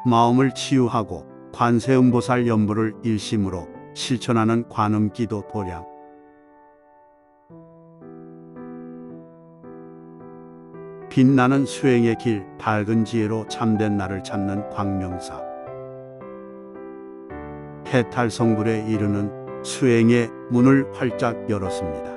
마음을 치유하고 관세음보살 연부를 일심으로 실천하는 관음기도 도량. 빛나는 수행의 길, 밝은 지혜로 참된 나를 찾는 광명사. 해탈성불에 이르는 수행의 문을 활짝 열었습니다.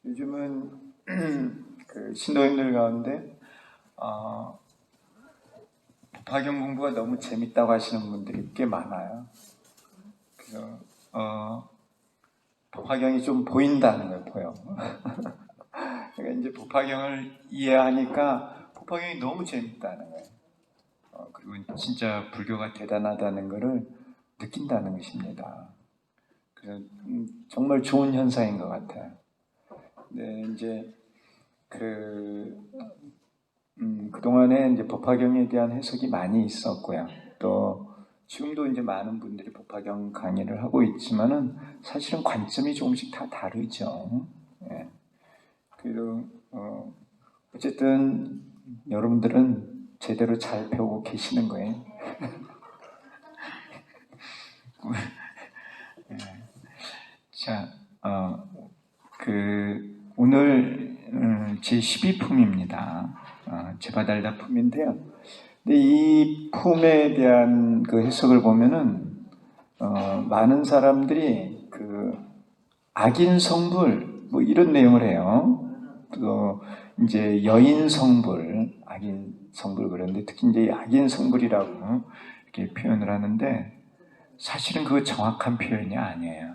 요즘은 그 신도님들 가운데 법화경 공부가 너무 재밌다고 하시는 분들이 꽤 많아요. 그래서 법화경이 좀 보인다는 걸 보여. 그러니까 이제 법화경을 이해하니까 법화경이 너무 재밌다는 거예요. 그리고 진짜 불교가 대단하다는 것을 느낀다는 것입니다. 그래서 정말 좋은 현상인 것 같아요. 네, 이제 그동안에 이제 법화경에 대한 해석이 많이 있었고요. 또 지금도 이제 많은 분들이 법화경 강의를 하고 있지만은 사실은 관점이 조금씩 다 다르죠. 예. 그리고 어쨌든 여러분들은 제대로 잘 배우고 계시는 거예요. 예. 자, 오늘 제 12품입니다. 제바달다 품인데요. 근데 이 품에 대한 그 해석을 보면은 많은 사람들이 그 악인 성불 뭐 이런 내용을 해요. 또 이제 여인 성불, 악인 성불 그런데 특히 이제 악인 성불이라고 이렇게 표현을 하는데 사실은 그거 정확한 표현이 아니에요.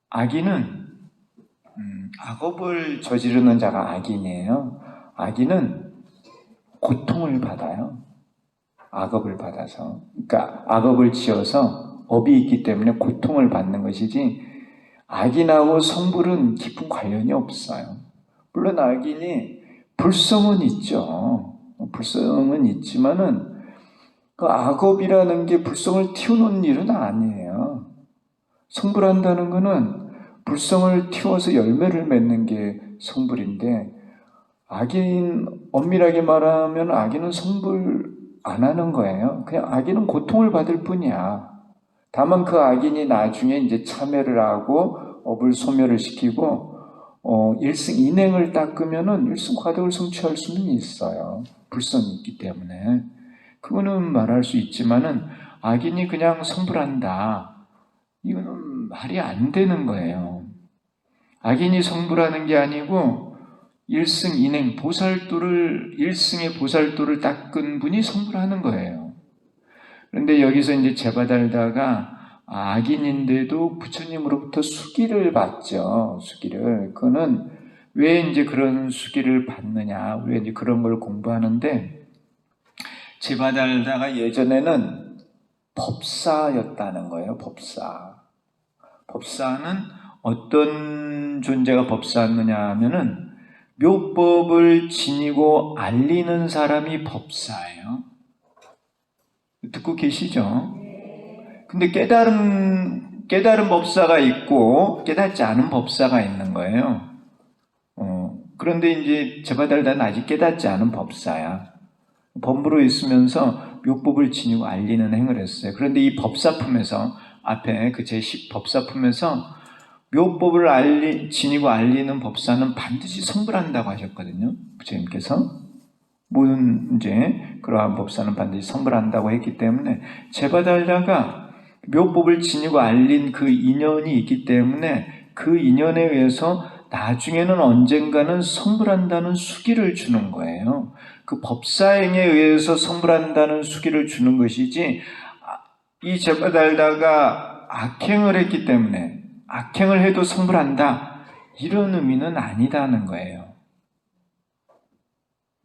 악인은 악업을 저지르는 자가 악인이에요. 악인은 고통을 받아요. 악업을 받아서. 그러니까 악업을 지어서 업이 있기 때문에 고통을 받는 것이지 악인하고 성불은 깊은 관련이 없어요. 물론 악인이 불성은 있죠. 불성은 있지만은 그 악업이라는 게 불성을 틔우는 일은 아니에요. 성불한다는 것은 불성을 틔워서 열매를 맺는 게 성불인데 악인, 엄밀하게 말하면 악인은 성불 안 하는 거예요. 그냥 악인은 고통을 받을 뿐이야. 다만 그 악인이 나중에 이제 참회를 하고 업을 소멸을 시키고 일승인행을 닦으면은 일승과덕을 성취할 수는 있어요. 불성이 있기 때문에. 그거는 말할 수 있지만은 악인이 그냥 성불한다. 이거는 말이 안 되는 거예요. 악인이 성불하는 게 아니고 일승인행, 일승의 보살도를 닦은 분이 성불하는 거예요. 그런데 여기서 이제 제바달다가 악인인데도 부처님으로부터 수기를 받죠. 수기를. 그거는 왜 이제 그런 수기를 받느냐. 우리가 이제 그런 걸 공부하는데 제바달다가 예전에는 법사였다는 거예요. 법사. 법사는 어떤 존재가 법사였느냐 하면은 묘법을 지니고 알리는 사람이 법사예요. 듣고 계시죠? 근데 깨달은 법사가 있고 깨닫지 않은 법사가 있는 거예요. 그런데 이제 제바달다는 아직 깨닫지 않은 법사야. 범부로 있으면서 묘법을 지니고 알리는 행을 했어요. 그런데 이 법사품에서 앞에 그 제10 법사품에서 묘법을 지니고 알리는 법사는 반드시 성불한다고 하셨거든요. 부처님께서. 모든 이제 그러한 법사는 반드시 성불한다고 했기 때문에 제바달다가 묘법을 지니고 알린 그 인연이 있기 때문에 그 인연에 의해서 나중에는 언젠가는 성불한다는 수기를 주는 거예요. 그 법사행에 의해서 성불한다는 수기를 주는 것이지 이 제바달다가 악행을 했기 때문에 악행을 해도 성불한다 이런 의미는 아니다는 거예요.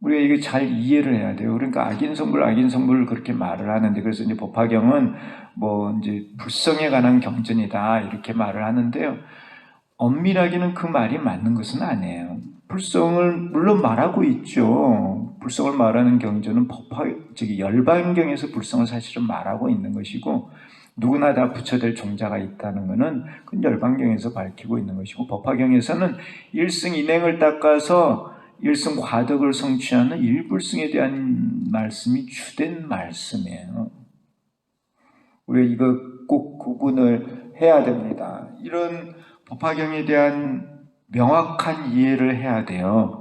우리가 이거 잘 이해를 해야 돼요. 그러니까 악인성불을 그렇게 말을 하는데, 그래서 이제 법화경은 뭐 이제 불성에 관한 경전이다 이렇게 말을 하는데요. 엄밀하게는 그 말이 맞는 것은 아니에요. 불성을 물론 말하고 있죠. 불성을 말하는 경전은 열반경에서 불성을 사실은 말하고 있는 것이고, 누구나 다 부처될 종자가 있다는 것은 그건 열반경에서 밝히고 있는 것이고, 법화경에서는 일승인행을 닦아서 일승과덕을 성취하는 일불승에 대한 말씀이 주된 말씀이에요. 우리가 이거 꼭 구분을 해야 됩니다. 이런 법화경에 대한 명확한 이해를 해야 돼요.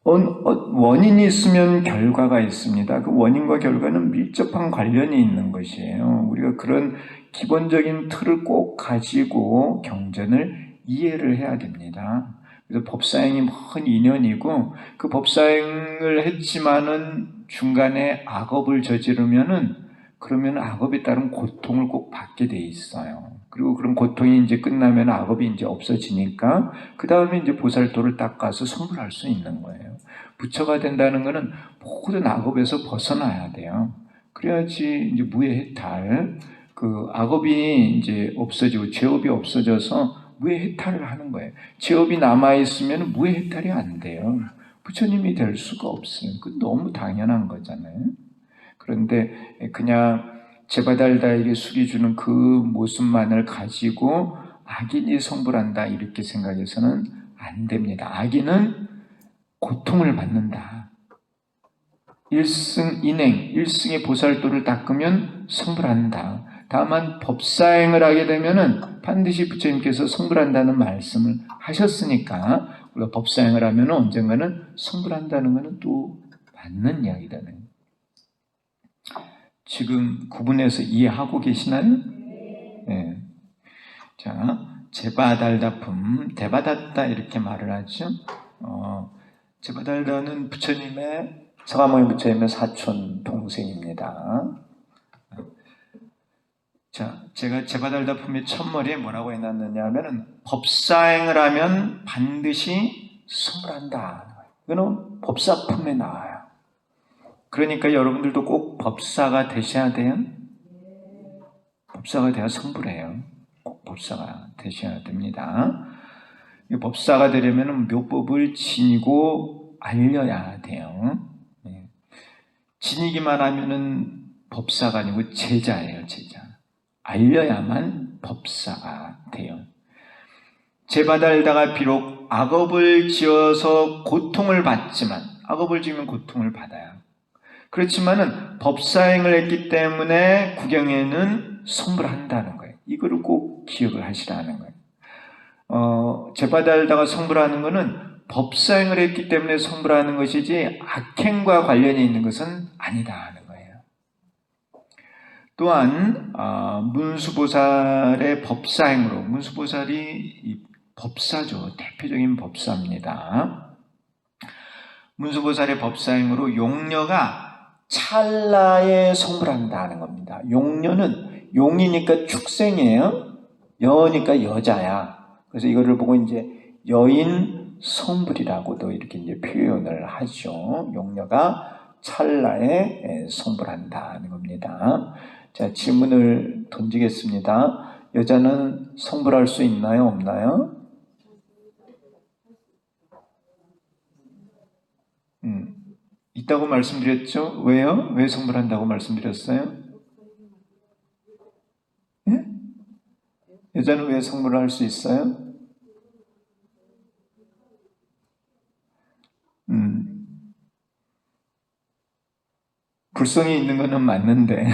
원인이 있으면 결과가 있습니다. 그 원인과 결과는 밀접한 관련이 있는 것이에요. 우리가 그런 기본적인 틀을 꼭 가지고 경전을 이해를 해야 됩니다. 그래서 법사행이 먼 인연이고, 그 법사행을 했지만은 중간에 악업을 저지르면은, 그러면 악업에 따른 고통을 꼭 받게 돼 있어요. 그리고 그런 고통이 이제 끝나면 악업이 이제 없어지니까 그 다음에 이제 보살도를 닦아서 성불할 수 있는 거예요. 부처가 된다는 것은 모든 악업에서 벗어나야 돼요. 그래야지 이제 무해해탈, 그 악업이 이제 없어지고 죄업이 없어져서 무해해탈을 하는 거예요. 죄업이 남아있으면 무해해탈이 안 돼요. 부처님이 될 수가 없어요. 그건 너무 당연한 거잖아요. 그런데 그냥 제바달다에게 숙이 주는 그 모습만을 가지고 악인이 성불한다 이렇게 생각해서는 안 됩니다. 악인은 고통을 받는다. 일승인행, 일승의 보살도를 닦으면 성불한다. 다만 법사행을 하게 되면은 반드시 부처님께서 성불한다는 말씀을 하셨으니까 우리가 법사행을 하면 언젠가는 성불한다는 것은 또 맞는 이야기잖아요. 지금 구분해서 이해하고 계시나요? 네. 자, 제바달다품, 대바닷다 이렇게 말을 하죠. 제바달다는 부처님의, 서가모니 부처님의 사촌 동생입니다. 자, 제가 제바달다품의 첫머리에 뭐라고 해놨느냐 하면은 법사행을 하면 반드시 성불한다. 이거는 법사품에 나와요. 그러니까 여러분들도 꼭 법사가 되셔야 돼요. 법사가 돼야 성불해요. 꼭 법사가 되셔야 됩니다. 법사가 되려면 묘법을 지니고 알려야 돼요. 지니기만 하면은 법사가 아니고 제자예요, 제자. 알려야만 법사가 돼요. 제바달다가 비록 악업을 지어서 고통을 받지만, 악업을 지으면 고통을 받아요. 그렇지만은 법사행을 했기 때문에 구경에는 성불한다는 거예요. 이거를 꼭 기억을 하시라는 거예요. 제바달다가 성불하는 것은 법사행을 했기 때문에 성불하는 것이지 악행과 관련이 있는 것은 아니다 하는 거예요. 또한 문수보살의 법사행으로, 문수보살이 법사죠. 대표적인 법사입니다. 문수보살의 법사행으로 용녀가 찰나에 성불한다는 겁니다. 용녀는 용이니까 축생이에요. 여니까 여자야. 그래서 이거를 보고 이제 여인 성불이라고도 이렇게 이제 표현을 하죠. 용녀가 찰나에 성불한다는 겁니다. 자, 질문을 던지겠습니다. 여자는 성불할 수 있나요? 없나요? 있다고 말씀드렸죠? 왜요? 왜 성불한다고 말씀드렸어요? 예? 여자는 왜 성불을 할 수 있어요? 불성이 있는 것은 맞는데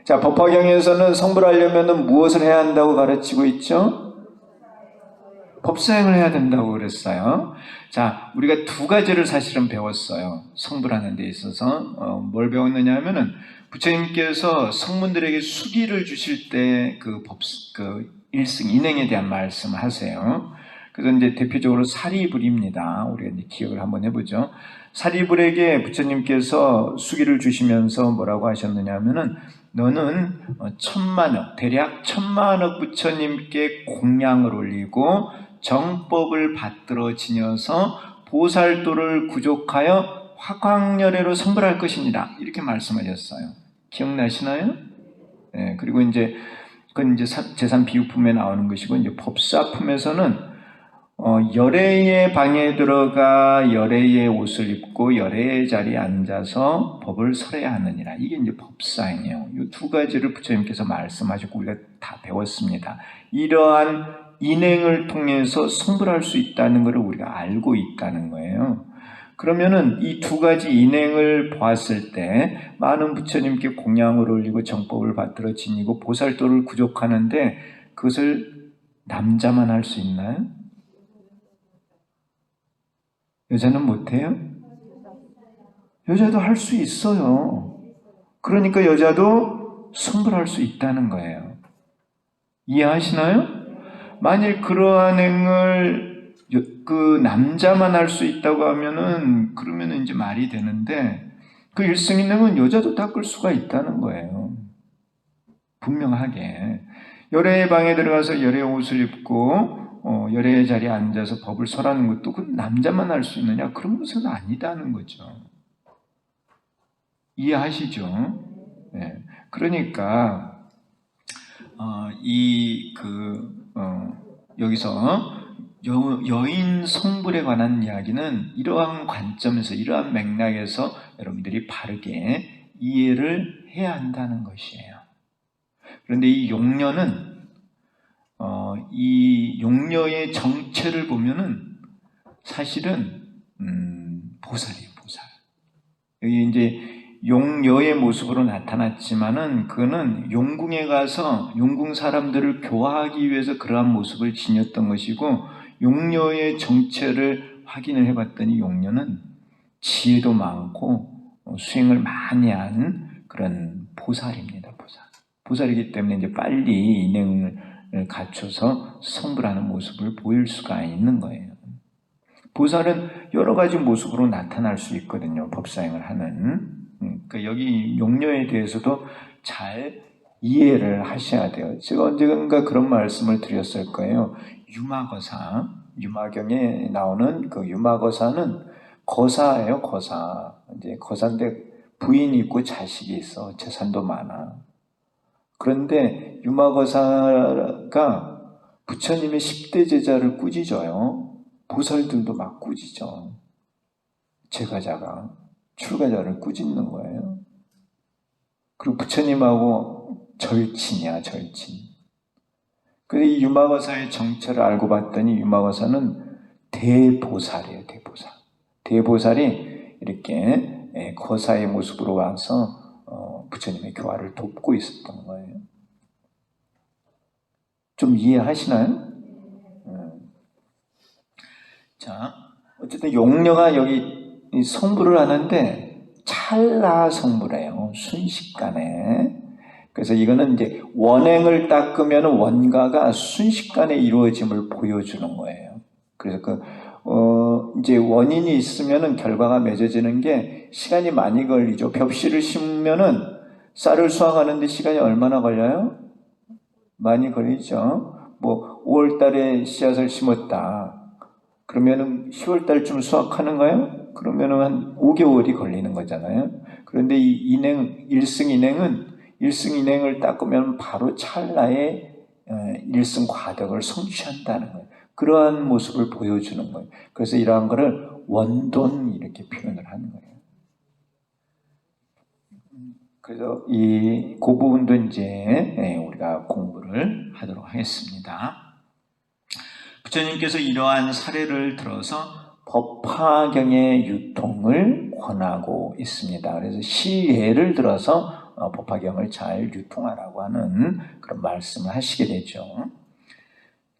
자, 법화경에서는 성불하려면 무엇을 해야 한다고 가르치고 있죠? 법사행을 해야 된다고 그랬어요. 자, 우리가 두 가지를 사실은 배웠어요. 성불하는 데 있어서. 뭘 배웠느냐 하면은 부처님께서 성문들에게 수기를 주실 때 일승 인행에 대한 말씀을 하세요. 그래서 이제 대표적으로 사리불입니다. 우리가 이제 기억을 한번 해보죠. 사리불에게 부처님께서 수기를 주시면서 뭐라고 하셨느냐 하면은 너는 천만억, 대략 천만억 부처님께 공양을 올리고 정법을 받들어 지녀서 보살도를 구족하여 화광열애로 선불할 것이니라 이렇게 말씀하셨어요. 기억나시나요? 네, 그리고 이제 그건 이제 제산 비유품에 나오는 것이고 이제 법사품에서는 열애의 방에 들어가 열애의 옷을 입고 열애의 자리에 앉아서 법을 설해야 하느니라. 이게 이제 법사이에요. 이 두 가지를 부처님께서 말씀하셨고 우리가 다 배웠습니다. 이러한 인행을 통해서 성불할 수 있다는 것을 우리가 알고 있다는 거예요. 그러면은 이 두 가지 인행을 보았을 때 많은 부처님께 공양을 올리고 정법을 받들어 지니고 보살도를 구족하는데 그것을 남자만 할 수 있나요? 여자는 못해요? 여자도 할 수 있어요. 그러니까 여자도 성불할 수 있다는 거예요. 이해하시나요? 만일 그러한 행을 그 남자만 할 수 있다고 하면은 그러면은 이제 말이 되는데 그 일승인행은 여자도 닦을 수가 있다는 거예요. 분명하게 열애의 방에 들어가서 열애의 옷을 입고 열애의 자리에 앉아서 법을 설하는 것도 그 남자만 할 수 있느냐? 그런 것은 아니다는 거죠. 이해하시죠? 네. 그러니까 여기서 여인 성불에 관한 이야기는 이러한 관점에서 이러한 맥락에서 여러분들이 바르게 이해를 해야 한다는 것이에요. 그런데 이 용녀는 이 용녀의 정체를 보면은 사실은 보살이에요, 보살. 여기 이제 용녀의 모습으로 나타났지만은 그거는 용궁에 가서 용궁 사람들을 교화하기 위해서 그러한 모습을 지녔던 것이고 용녀의 정체를 확인을 해봤더니 용녀는 지혜도 많고 수행을 많이 한 그런 보살입니다, 보살. 보살이기 때문에 이제 빨리 인행을 갖춰서 성불하는 모습을 보일 수가 있는 거예요. 보살은 여러 가지 모습으로 나타날 수 있거든요. 법사행을 하는. 그러니까 여기 용녀에 대해서도 잘 이해를 하셔야 돼요. 제가 언젠가 그런 말씀을 드렸을 거예요. 유마거사, 유마경에 나오는 그 유마거사는 거사예요, 거사. 이제 거사인데 부인이 있고 자식이 있어. 재산도 많아. 그런데 유마거사가 부처님의 10대 제자를 꾸짖어요. 보살들도 막 꾸짖죠. 제가자가 출가자를 꾸짖는 거예요. 그리고 부처님하고 절친이야, 절친. 그래서 이 유마거사의 정체를 알고 봤더니 유마거사는 대보살이에요, 대보살. 대보살이 이렇게 거사의 모습으로 와서 부처님의 교화를 돕고 있었던 거예요. 좀 이해하시나요? 자, 어쨌든 용녀가 여기 성불을 하는데 찰나 성불해요. 순식간에. 그래서 이거는 이제 원행을 닦으면 원가가 순식간에 이루어짐을 보여주는 거예요. 그래서 이제 원인이 있으면은 결과가 맺어지는 게 시간이 많이 걸리죠. 벽시를 심으면은 쌀을 수확하는데 시간이 얼마나 걸려요? 많이 걸리죠. 뭐 5월 달에 씨앗을 심었다. 그러면은 10월 달쯤 수확하는 거예요? 그러면은 한 5개월이 걸리는 거잖아요. 그런데 이 일승인행을 닦으면 바로 찰나에 일승과덕을 성취한다는 거예요. 그러한 모습을 보여주는 거예요. 그래서 이러한 거를 원돈 이렇게 표현을 하는 거예요. 그래서 그 부분도 이제 우리가 공부를 하도록 하겠습니다. 부처님께서 이러한 사례를 들어서 법화경의 유통을 권하고 있습니다. 그래서 시예를 들어서 법화경을 잘 유통하라고 하는 그런 말씀을 하시게 되죠.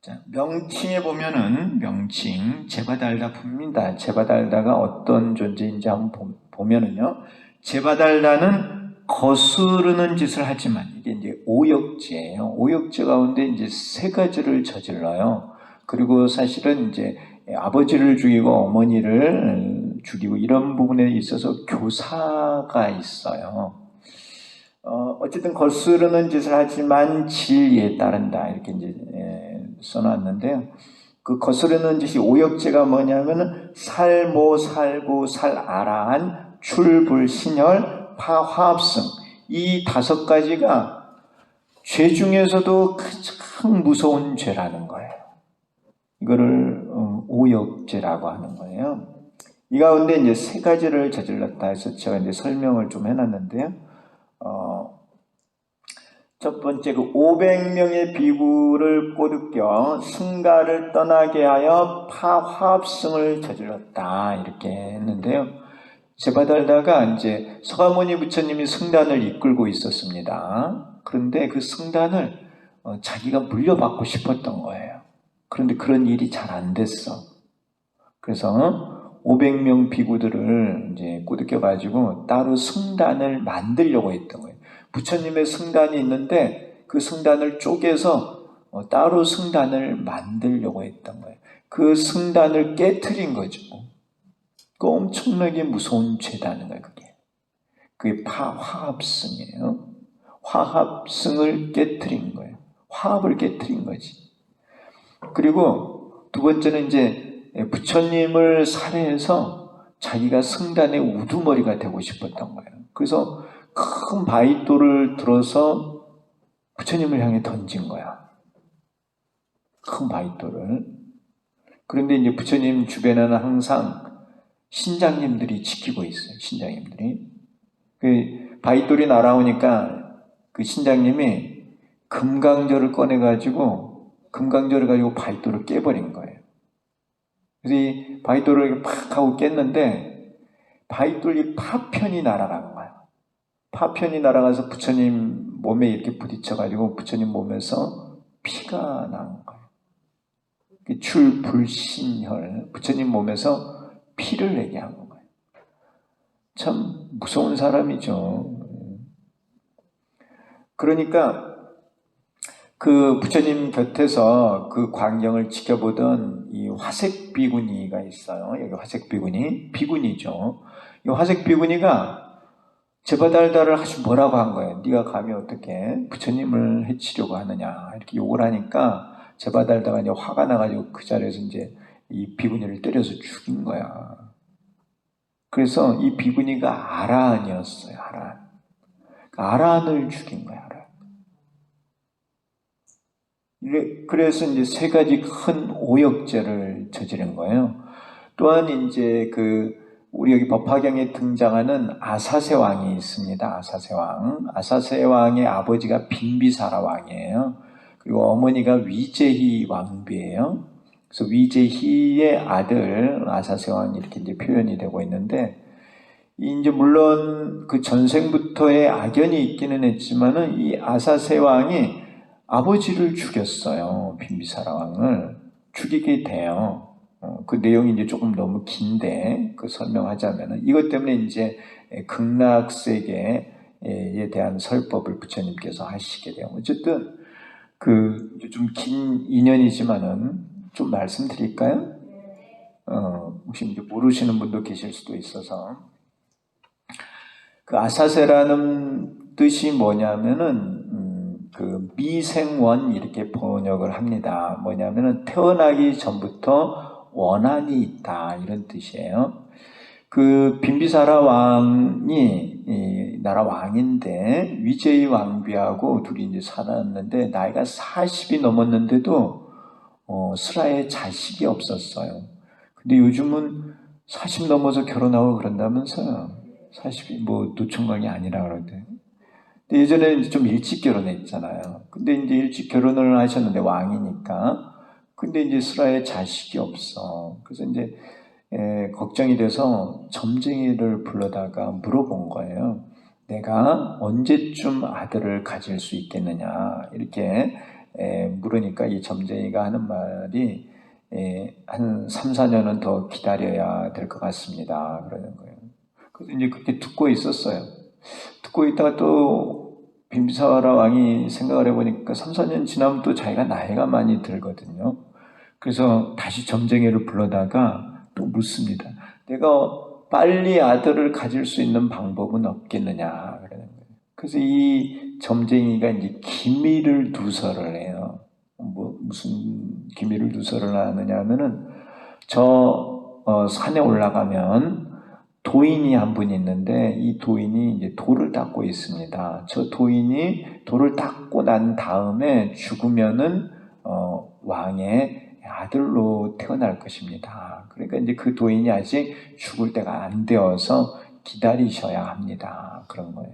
자, 명칭에 보면은 명칭 제바달다품입니다. 제바달다가 어떤 존재인지 한번 보면은요. 제바달다는 거스르는 짓을 하지만 이게 이제 오역죄예요. 오역죄 가운데 이제 세 가지를 저질러요. 그리고 사실은 이제 아버지를 죽이고 어머니를 죽이고 이런 부분에 있어서 교사가 있어요. 어쨌든 거스르는 짓을 하지만 진리에 따른다 이렇게 이제 써놨는데요. 그 거스르는 짓이 오역죄가 뭐냐면은 살모, 살구, 살아란, 출불, 신혈, 파화합승 이 5가지가 죄 중에서도 가장 무서운 죄라는 거예요. 이거를 오역죄라고 하는 거예요. 이 가운데 이제 3가지를 저질렀다 해서 제가 이제 설명을 좀 해놨는데요. 첫 번째, 그 500명의 비구를 꼬드겨 승가를 떠나게 하여 파화합승을 저질렀다 이렇게 했는데요. 제바달다가 이제 서가모니 부처님이 승단을 이끌고 있었습니다. 그런데 그 승단을 자기가 물려받고 싶었던 거예요. 그런데 그런 일이 잘 안 됐어. 그래서 500명 비구들을 이제 꼬드겨 가지고 따로 승단을 만들려고 했던 거예요. 부처님의 승단이 있는데 그 승단을 쪼개서 따로 승단을 만들려고 했던 거예요. 그 승단을 깨트린 거죠. 그 엄청나게 무서운 죄다는 거예요. 그게 화합승이에요. 화합승을 깨트린 거예요. 화합을 깨트린 거지. 그리고 2번째는 이제 부처님을 살해해서 자기가 승단의 우두머리가 되고 싶었던 거예요. 그래서 큰 바위돌을 들어서 부처님을 향해 던진 거야. 큰 바위돌을. 그런데 이제 부처님 주변에는 항상 신장님들이 지키고 있어요. 신장님들이. 그 바위돌이 날아오니까 그 신장님이 금강저를 꺼내가지고 금강저를 가지고 바위돌을 깨버린 거예요. 그래서 이 바위돌을 팍 하고 깼는데 바위돌이 파편이 날아간 거예요. 파편이 날아가서 부처님 몸에 이렇게 부딪혀가지고 부처님 몸에서 피가 난 거예요. 출불신혈, 부처님 몸에서 피를 내게 한 거예요. 참 무서운 사람이죠. 그러니까 그 부처님 곁에서 그 광경을 지켜보던 이 화색 비구니가 있어요. 여기 화색 비구니죠. 이 화색 비구니가 제바달다를 아주 뭐라고 한 거예요. 네가 감히 어떻게 부처님을 해치려고 하느냐 이렇게 욕을 하니까 제바달다가 이제 화가 나가지고 그 자리에서 이제 이 비구니를 때려서 죽인 거야. 그래서 이 비구니가 아라한이었어요. 아라한. 아라한을 죽인 거야. 아라한. 그래서 이제 3가지 큰 오역죄를 저지른 거예요. 또한 이제 우리 여기 법화경에 등장하는 아사세 왕이 있습니다. 아사세 왕. 아사세 왕의 아버지가 빈비사라 왕이에요. 그리고 어머니가 위제희 왕비예요. 그래서 위제희의 아들 아사세 왕이 이렇게 이제 표현이 되고 있는데, 이제 물론 그 전생부터의 악연이 있기는 했지만은 이 아사세 왕이 아버지를 죽였어요. 빈비사라 왕을 죽이게 돼요. 그 내용이 이제 조금 너무 긴데 그 설명하자면은 이것 때문에 이제 극락세계에 대한 설법을 부처님께서 하시게 돼요. 어쨌든 그 좀 긴 인연이지만은 좀 말씀드릴까요? 혹시 이제 모르시는 분도 계실 수도 있어서, 그 아사세라는 뜻이 뭐냐면은 그 미생원 이렇게 번역을 합니다. 뭐냐면은 태어나기 전부터 원한이 있다 이런 뜻이에요. 그 빈비사라 왕이 이 나라 왕인데 위제이 왕비하고 둘이 이제 살았는데 나이가 40이 넘었는데도 스라에 자식이 없었어요. 근데 요즘은 40 넘어서 결혼하고 그런다면서요. 40이 뭐 노총각이 아니라 그러대. 근데 예전에는 좀 일찍 결혼했잖아요. 근데 이제 일찍 결혼을 하셨는데 왕이니까. 근데 이제 스라에 자식이 없어. 그래서 이제 걱정이 돼서 점쟁이를 불러다가 물어본 거예요. 내가 언제쯤 아들을 가질 수 있겠느냐 이렇게 물으니까 이 점쟁이가 하는 말이 한 3, 4년은 더 기다려야 될 것 같습니다. 그러는 거예요. 그래서 이제 그렇게 듣고 있었어요. 듣고 있다가 또 빈비사라 왕이 생각을 해보니까 3, 4년 지나면 또 자기가 나이가 많이 들거든요. 그래서 다시 점쟁이를 불러다가 또 묻습니다. 내가 빨리 아들을 가질 수 있는 방법은 없겠느냐 그러는 거예요. 그래서 이 점쟁이가 이제 기밀을 두서를 해요. 무슨 기밀을 누설을 하느냐 하면은 산에 올라가면 도인이 한 분이 있는데 이 도인이 이제 돌을 닦고 있습니다. 저 도인이 돌을 닦고 난 다음에 죽으면은 왕의 아들로 태어날 것입니다. 그러니까 이제 그 도인이 아직 죽을 때가 안 되어서 기다리셔야 합니다. 그런 거예요.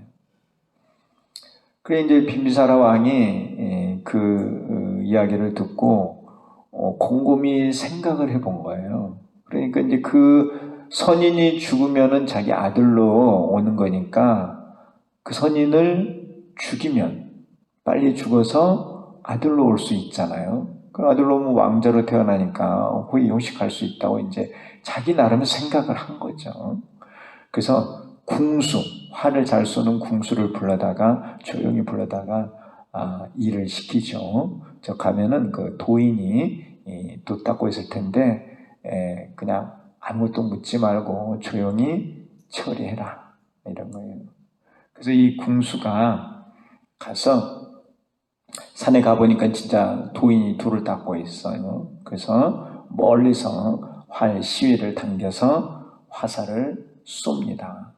그래 이제 빈비사라 왕이 그 이야기를 듣고 곰곰이 생각을 해본 거예요. 그러니까 이제 그 선인이 죽으면은 자기 아들로 오는 거니까 그 선인을 죽이면 빨리 죽어서 아들로 올 수 있잖아요. 그 아들로 오면 왕자로 태어나니까 호의호식할 수 있다고 이제 자기 나름 생각을 한 거죠. 그래서 궁수, 활을 잘 쏘는 궁수를 불러다가 조용히 불러다가 일을 시키죠. 저 가면은 그 도인이 돛 닦고 있을 텐데 그냥 아무것도 묻지 말고 조용히 처리해라 이런 거예요. 그래서 이 궁수가 가서 산에 가보니까 진짜 도인이 돌을 닦고 있어요. 그래서 멀리서 활 시위를 당겨서 화살을 쏩니다.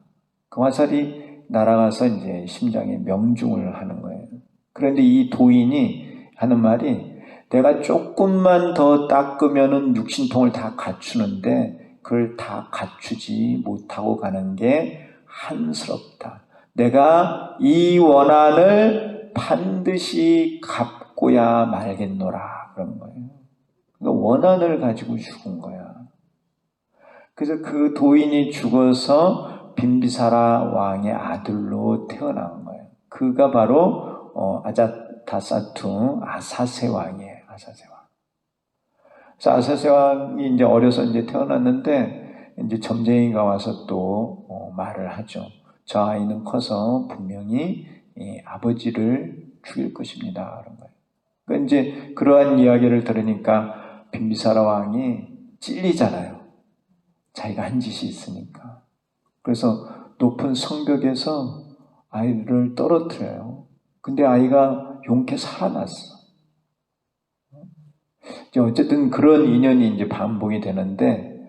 그 화살이 날아가서 이제 심장에 명중을 하는 거예요. 그런데 이 도인이 하는 말이 내가 조금만 더 닦으면은 육신통을 다 갖추는데 그걸 다 갖추지 못하고 가는 게 한스럽다. 내가 이 원한을 반드시 갚고야 말겠노라 그런 거예요. 그러니까 원한을 가지고 죽은 거야. 그래서 그 도인이 죽어서 빈비사라 왕의 아들로 태어난 거예요. 그가 바로 아자타사투 아사세 왕이에요. 아사세 왕. 그래서 아사세 왕이 이제 어려서 이제 태어났는데 이제 점쟁이가 와서 또 말을 하죠. 저 아이는 커서 분명히 아버지를 죽일 것입니다. 그런 거예요. 그러니까 이제 그러한 이야기를 들으니까 빈비사라 왕이 찔리잖아요. 자기가 한 짓이 있으니까. 그래서 높은 성벽에서 아이를 떨어뜨려요. 근데 아이가 용케 살아났어. 이제 어쨌든 그런 인연이 이제 반복이 되는데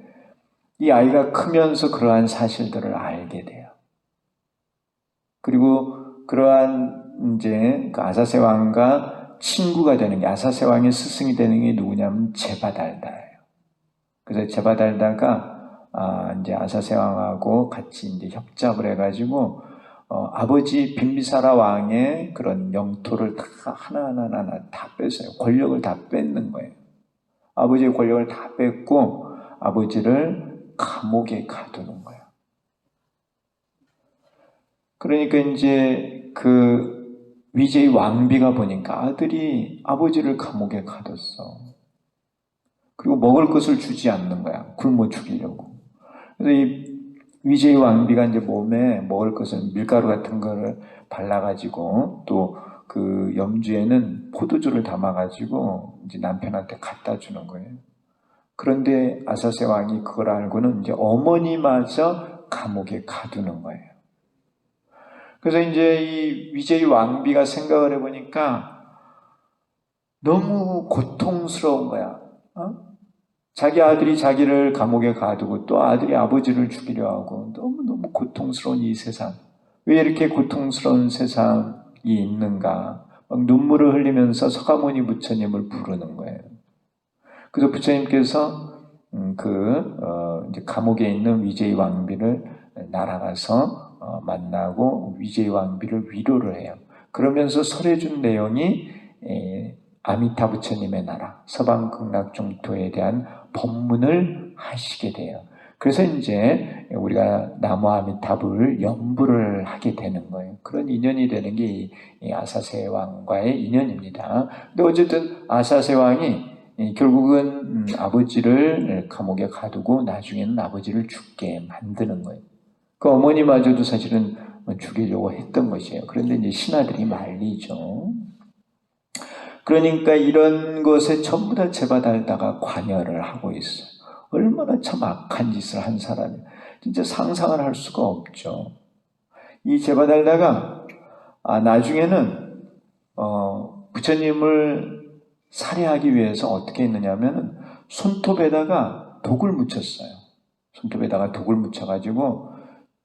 이 아이가 크면서 그러한 사실들을 알게 돼요. 그리고 그러한 이제 그 아사세 왕과 친구가 되는 게 아사세 왕의 스승이 되는 게 누구냐면 제바달다예요. 그래서 제바달다가 이제 아사세 왕하고 같이 이제 협잡을 해가지고 아버지 빈비사라 왕의 그런 영토를 다 하나하나 다 뺐어요. 권력을 다 뺏는 거예요. 아버지의 권력을 다 뺏고 아버지를 감옥에 가두는 거예요. 그러니까 이제 그 위제의 왕비가 보니까 아들이 아버지를 감옥에 가뒀어. 그리고 먹을 것을 주지 않는 거야. 굶어 죽이려고. 그래서 이 위제의 왕비가 이제 몸에 먹을 것을 밀가루 같은 거를 발라가지고 또 그 염주에는 포도주를 담아가지고 이제 남편한테 갖다 주는 거예요. 그런데 아사세 왕이 그걸 알고는 이제 어머니마저 감옥에 가두는 거예요. 그래서 이제 이 위제의 왕비가 생각을 해보니까 너무 고통스러운 거야. 자기 아들이 자기를 감옥에 가두고 또 아들이 아버지를 죽이려 하고 너무너무 고통스러운 이 세상. 왜 이렇게 고통스러운 세상이 있는가? 막 눈물을 흘리면서 서가모니 부처님을 부르는 거예요. 그래서 부처님께서 이제 감옥에 있는 위제의 왕비를 날아가서 만나고 위제의 왕비를 위로를 해요. 그러면서 설해준 내용이 아미타 부처님의 나라, 서방 극락정토에 대한 법문을 하시게 돼요. 그래서 이제 우리가 나무 아미타불을 연부를 하게 되는 거예요. 그런 인연이 되는 게 이 아사세 왕과의 인연입니다. 근데 어쨌든 아사세 왕이 결국은 아버지를 감옥에 가두고 나중에는 아버지를 죽게 만드는 거예요. 그 어머니마저도 사실은 죽이려고 했던 것이에요. 그런데 이제 신하들이 말리죠. 그러니까 이런 것에 전부 다 제바달다가 관여를 하고 있어요. 얼마나 참 악한 짓을 한 사람이 진짜 상상을 할 수가 없죠. 이 제바달다가 나중에는 부처님을 살해하기 위해서 어떻게 했느냐면 손톱에다가 독을 묻혔어요. 손톱에다가 독을 묻혀가지고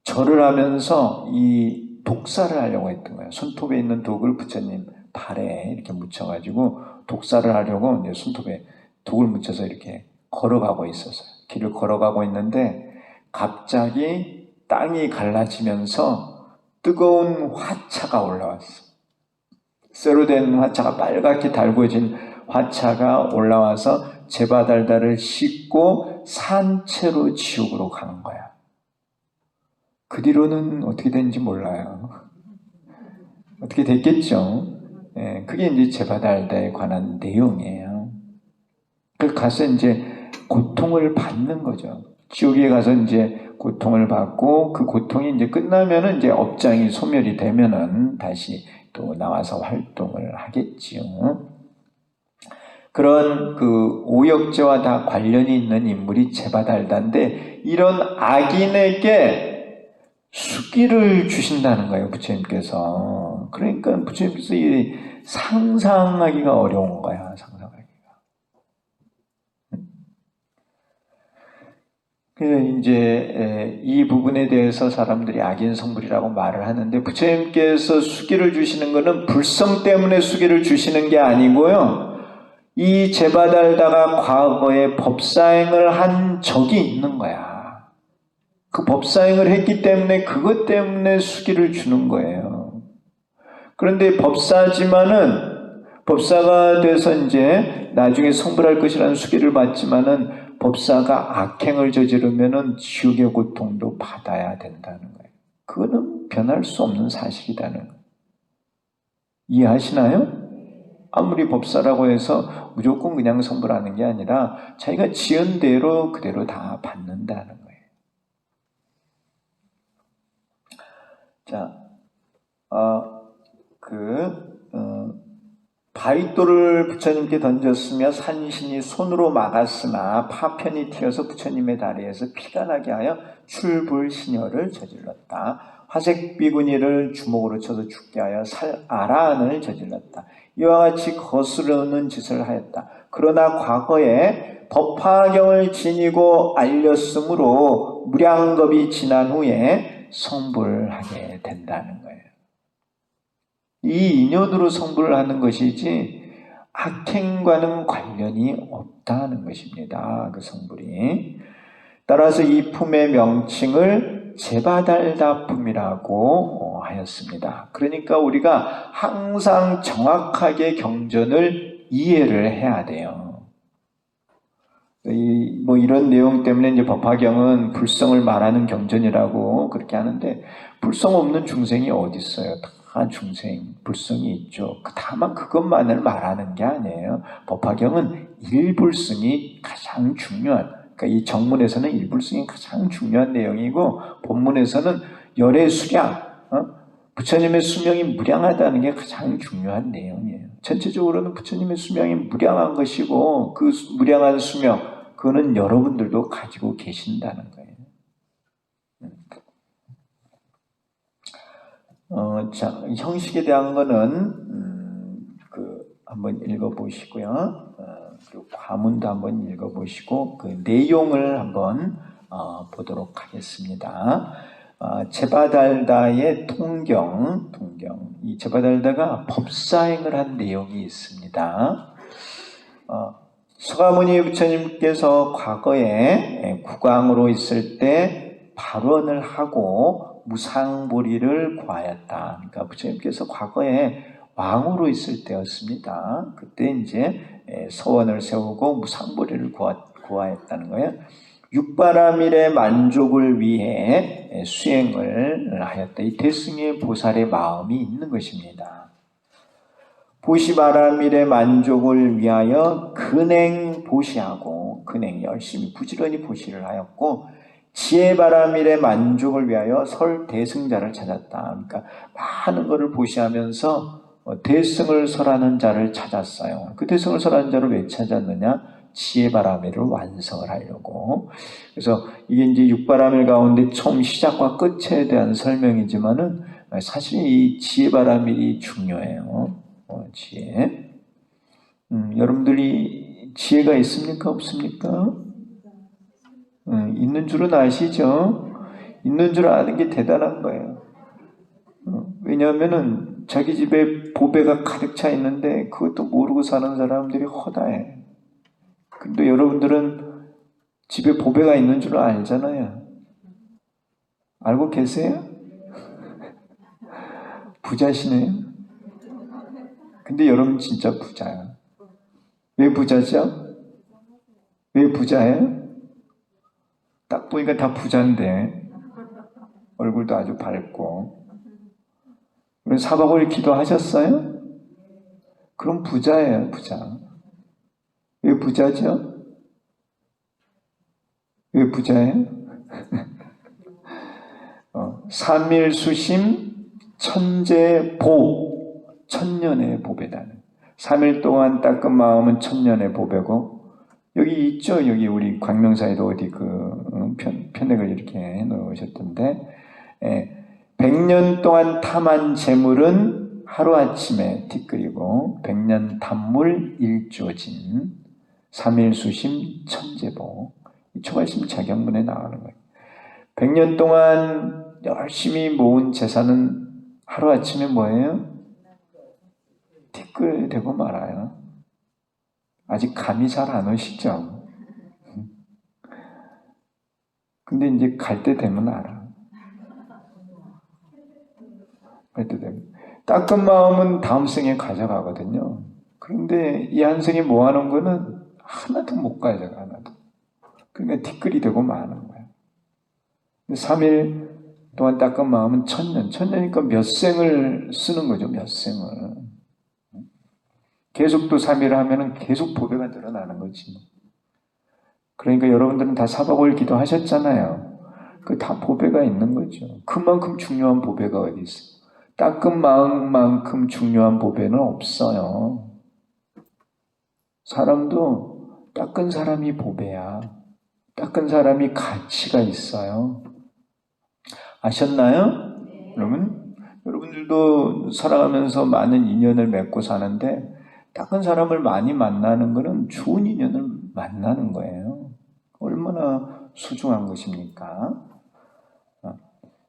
절을 하면서 이 독사를 하려고 했던 거예요. 손톱에 있는 독을 부처님 발에 이렇게 묻혀가지고 독사를 하려고 이제 손톱에 독을 묻혀서 이렇게 걸어가고 있었어요. 길을 걸어가고 있는데 갑자기 땅이 갈라지면서 뜨거운 화차가 올라왔어. 쇠로 된 화차가 빨갛게 달궈진 화차가 올라와서 제바달다를 싣고 산채로 지옥으로 가는 거야. 그 뒤로는 어떻게 됐는지 몰라요. 어떻게 됐겠죠? 예, 그게 이제 제바달다에 관한 내용이에요. 그 가서 이제 고통을 받는 거죠. 지옥에 가서 이제 고통을 받고 그 고통이 이제 끝나면은 이제 업장이 소멸이 되면은 다시 또 나와서 활동을 하겠지요. 그런 그 오역죄와 다 관련이 있는 인물이 제바달다인데 이런 악인에게 수기를 주신다는 거예요, 부처님께서. 그러니까 부처님께서 이 상상하기가 어려운 거야, 상상하기가. 이제 이 부분에 대해서 사람들이 악인 성불이라고 말을 하는데 부처님께서 수기를 주시는 것은 불성 때문에 수기를 주시는 게 아니고요. 이 제바달다가 과거에 법사행을 한 적이 있는 거야. 그 법사행을 했기 때문에 그것 때문에 수기를 주는 거예요. 그런데 법사지만은 법사가 돼서 이제 나중에 성불할 것이라는 수기를 받지만은 법사가 악행을 저지르면은 지옥의 고통도 받아야 된다는 거예요. 그거는 변할 수 없는 사실이라는 거예요. 이해하시나요? 아무리 법사라고 해서 무조건 그냥 성불하는 게 아니라 자기가 지은 대로 그대로 다 받는다는 거예요. 자, 바윗돌을 부처님께 던졌으며 산신이 손으로 막았으나 파편이 튀어서 부처님의 다리에서 피가 나게 하여 출불신여를 저질렀다. 화색 비구니를 주먹으로 쳐서 죽게 하여 아라한을 저질렀다. 이와 같이 거스르는 짓을 하였다. 그러나 과거에 법화경을 지니고 알렸으므로 무량겁이 지난 후에 성불하게 된다는 거예요. 이 인연으로 성불을 하는 것이지 악행과는 관련이 없다는 것입니다. 그 성불이. 따라서 이 품의 명칭을 제바달다 품이라고 하였습니다. 그러니까 우리가 항상 정확하게 경전을 이해를 해야 돼요. 이런 내용 때문에 이제 법화경은 불성을 말하는 경전이라고 그렇게 하는데 불성 없는 중생이 어디 있어요? 다 중생, 불성이 있죠. 다만 그것만을 말하는 게 아니에요. 법화경은 일불성이 가장 중요한, 그러니까 이 정문에서는 일불성이 가장 중요한 내용이고 본문에서는 열의 수량, 부처님의 수명이 무량하다는 게 가장 중요한 내용이에요. 전체적으로는 부처님의 수명이 무량한 것이고 그 무량한 수명, 그거는 여러분들도 가지고 계신다는 거예요. 자, 형식에 대한 거는 한번 읽어보시고요. 그리고 과문도 한번 읽어보시고 그 내용을 한번 보도록 하겠습니다. 제바달다의 통경. 이 제바달다가 법사행을 한 내용이 있습니다. 서가모니 부처님께서 과거에 국왕으로 있을 때 발언을 하고 무상보리를 구하였다. 그러니까 부처님께서 과거에 왕으로 있을 때였습니다. 그때 이제 서원을 세우고 무상보리를 구하였다는 거예요. 육바라밀의 만족을 위해 수행을 하였다. 이 대승의 보살의 마음이 있는 것입니다. 보시바라밀의 만족을 위하여 근행 보시하고 근행 열심히 부지런히 보시를 하였고 지혜바라밀의 만족을 위하여 설 대승자를 찾았다. 그러니까 많은 것을 보시하면서 대승을 설하는 자를 찾았어요. 그 대승을 설하는 자를 왜 찾았느냐? 지혜바라밀을 완성을 하려고. 그래서 이게 이제 육바라밀 가운데 처음 시작과 끝에 대한 설명이지만은 사실 이 지혜바라밀이 중요해요. 지혜. 여러분들이 지혜가 있습니까? 없습니까? 있는 줄은 아시죠? 있는 줄 아는 게 대단한 거예요. 왜냐하면은 자기 집에 보배가 가득 차 있는데 그것도 모르고 사는 사람들이 허다해. 근데 여러분들은 집에 보배가 있는 줄 알잖아요. 알고 계세요? 부자시네요. 근데 여러분 진짜 부자야. 왜 부자죠? 왜 부자예요? 딱 보니까 다 부자인데 얼굴도 아주 밝고. 사박을 기도하셨어요? 그럼 부자예요, 부자. 왜 부자죠? 왜 부자예요? 삼일수심 천재보, 천년의 보배다는. 3일 동안 닦은 마음은 천년의 보배고, 여기 있죠? 여기 우리 광명사에도 어디 편액을 이렇게 넣으셨던데, 100년 동안 탐한 재물은 하루아침에 티끌이고 100년 탐물 일조진, 3일수심 천재보. 초발심 자경문에 나오는 거예요. 100년 동안 열심히 모은 재산은 하루아침에 뭐예요? 티끌 되고 말아요. 아직 감이 잘 안 오시죠? 근데 이제 갈 때 되면 알아. 갈 때 되면. 닦은 마음은 다음 생에 가져가거든요. 그런데 이 한 생에 모아놓은 거는 하나도 못 가져가, 하나도. 그러니까 티끌이 되고 마는 거예요. 3일 동안 닦은 마음은 천년. 천년이니까 몇 생을 쓰는 거죠, 몇 생을. 계속 또 3일 하면은 계속 보배가 늘어나는 거지. 그러니까 여러분들은 다 사박월 기도하셨잖아요. 그 다 보배가 있는 거죠. 그만큼 중요한 보배가 어디 있어요? 닦은 마음만큼 중요한 보배는 없어요. 사람도 닦은 사람이 보배야. 닦은 사람이 가치가 있어요. 아셨나요? 여러분들도 살아가면서 많은 인연을 맺고 사는데 닦은 사람을 많이 만나는 것은 좋은 인연을 만나는 거예요. 얼마나 소중한 것입니까?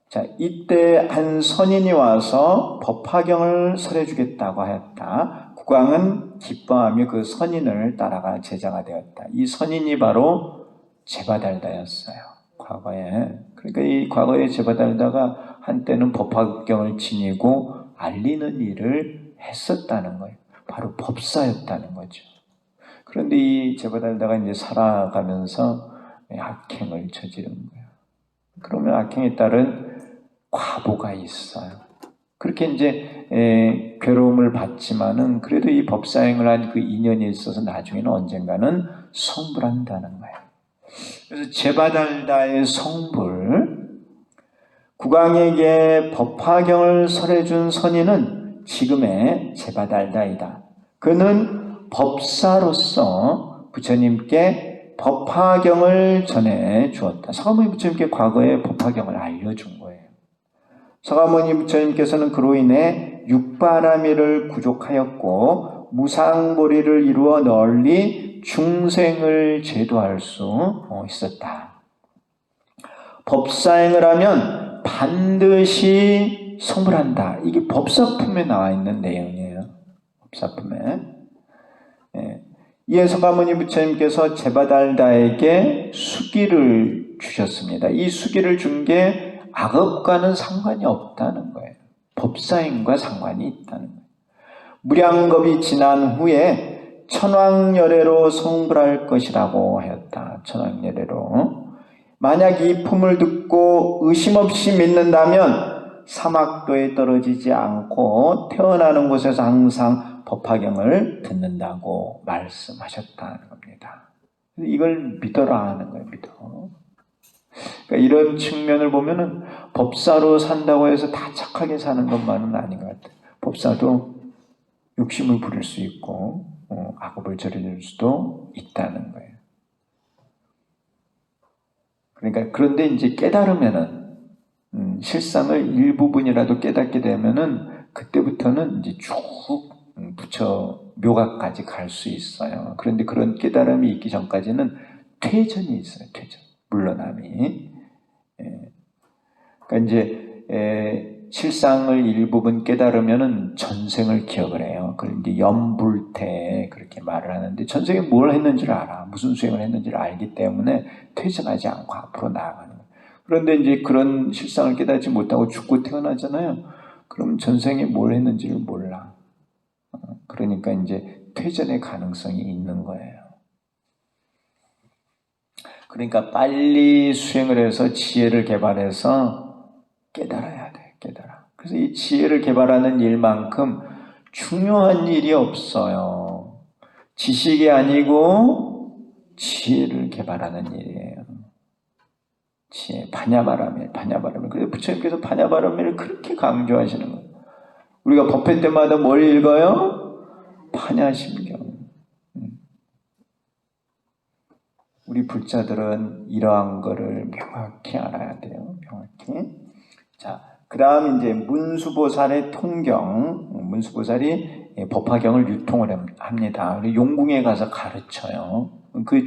자, 이때 한 선인이 와서 법화경을 설해주겠다고 하였다. 국왕은 기뻐하며 그 선인을 따라가 제자가 되었다. 이 선인이 바로 제바달다였어요. 과거에. 그러니까 이 과거에 제바달다가 한때는 법화경을 지니고 알리는 일을 했었다는 거예요. 바로 법사였다는 거죠. 그런데 이 제바달다가 이제 살아가면서 악행을 저지른 거예요. 그러면 악행에 따른 과보가 있어요. 그렇게 이제 괴로움을 받지만은 그래도 이 법사행을 한 그 인연이 있어서 나중에는 언젠가는 성불한다는 거예요. 그래서 제바달다의 성불, 국왕에게 법화경을 설해준 선인은 지금의 제바달다이다. 그는 법사로서 부처님께 법화경을 전해 주었다. 서가모니 부처님께 과거에 법화경을 알려준 거예요. 서가모니 부처님께서는 그로 인해 육바라밀을 구족하였고 무상보리를 이루어 널리 중생을 제도할 수 있었다. 법사행을 하면 반드시 성불한다. 이게 법사품에 나와 있는 내용이에요. 법사품에. 이에 서가모니 부처님께서 제바달다에게 수기를 주셨습니다. 이 수기를 준 게 악업과는 상관이 없다는 거예요. 법사행과 상관이 있다는 거예요. 무량겁이 지난 후에 천왕열애로 성불할 것이라고 하였다. 천왕열애로. 만약 이 품을 듣고 의심 없이 믿는다면 사막도에 떨어지지 않고 태어나는 곳에서 항상 법화경을 듣는다고 말씀하셨다는 겁니다. 이걸 믿어라 하는 거예요. 믿어. 그러니까 이런 측면을 보면은 법사로 산다고 해서 다 착하게 사는 것만은 아닌 것 같아요. 법사도 욕심을 부릴 수 있고 악업을 저지를 수도 있다는 거예요. 그러니까 그런데 이제 깨달으면은 실상을 일부분이라도 깨닫게 되면은 그때부터는 이제 쭉 부처 묘각까지 갈 수 있어요. 그런데 그런 깨달음이 있기 전까지는 퇴전이 있어요. 퇴전, 물러남이. 그러니까 이제 실상을 일부분 깨달으면은 전생을 기억을 해요. 그걸 이제 염불태 그렇게 말을 하는데, 전생에 뭘 했는지를 알아. 무슨 수행을 했는지를 알기 때문에 퇴전하지 않고 앞으로 나아가는 거예요. 그런데 이제 그런 실상을 깨닫지 못하고 죽고 태어나잖아요. 그럼 전생에 뭘 했는지를 몰라. 그러니까 이제 퇴전의 가능성이 있는 거예요. 그러니까 빨리 수행을 해서 지혜를 개발해서 깨달아야 돼. 깨달아. 그래서 이 지혜를 개발하는 일만큼 중요한 일이 없어요. 지식이 아니고 지혜를 개발하는 일이에요. 지혜, 파냐바라밀. 그래서 부처님께서 파냐바라밀을 그렇게 강조하시는 거예요. 우리가 법회 때마다 뭘 읽어요? 파냐심경. 우리 불자들은 이러한 거를 명확히 알아야 돼요. 명확히. 자, 그 다음 이제 문수보살의 통경. 문수보살이 법화경을 유통을 합니다. 용궁에 가서 가르쳐요. 그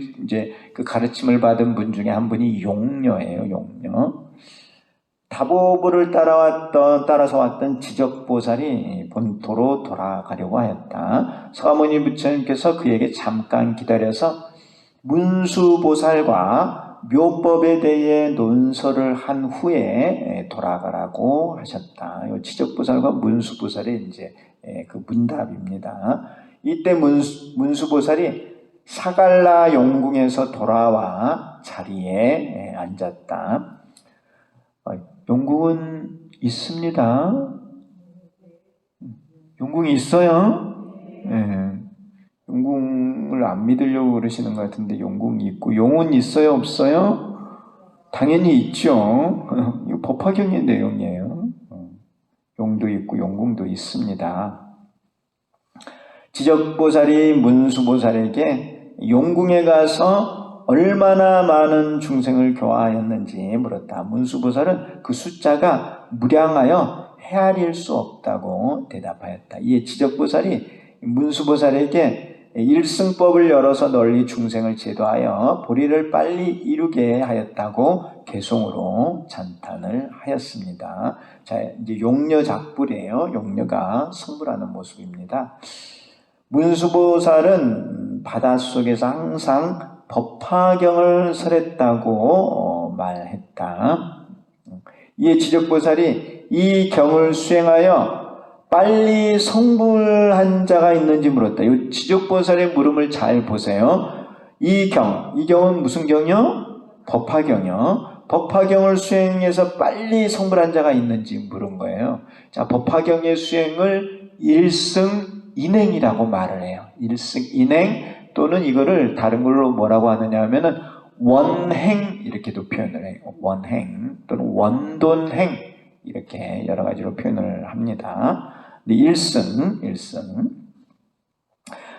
가르침을 받은 분 중에 한 분이 용녀예요. 용녀. 다보부를 따라서 왔던 지적보살이 본토로 돌아가려고 하였다. 서가모니 부처님께서 그에게 잠깐 기다려서 문수보살과 묘법에 대해 논설을 한 후에 돌아가라고 하셨다. 지적보살과 문수보살의 이제 그 문답입니다. 이때 문수보살이 사갈라 용궁에서 돌아와 자리에 앉았다. 용궁은 있습니다. 용궁이 있어요? 네. 용궁을 안 믿으려고 그러시는 것 같은데 용궁이 있고, 용은 있어요? 없어요? 당연히 있죠. 이거 법화경의 내용이에요. 용도 있고 용궁도 있습니다. 지적보살이 문수보살에게 용궁에 가서 얼마나 많은 중생을 교화하였는지 물었다. 문수보살은 그 숫자가 무량하여 헤아릴 수 없다고 대답하였다. 이에 지적보살이 문수보살에게 일승법을 열어서 널리 중생을 제도하여 보리를 빨리 이루게 하였다고 개송으로 찬탄을 하였습니다. 자, 이제 용녀 작불이에요. 용녀가 성불하는 모습입니다. 문수보살은 바닷속에서 항상 법화경을 설했다고 말했다. 이에 지적보살이 이 경을 수행하여 빨리 성불한 자가 있는지 물었다. 이 지적보살의 물음을 잘 보세요. 이 경은 무슨 경이요? 법화경이요. 법화경을 수행해서 빨리 성불한 자가 있는지 물은 거예요. 자, 법화경의 수행을 일승인행이라고 말을 해요. 일승인행, 또는 이거를 다른 걸로 뭐라고 하느냐 하면은 원행 이렇게도 표현을 해요. 원행 또는 원돈행 이렇게 여러 가지로 표현을 합니다. 일승.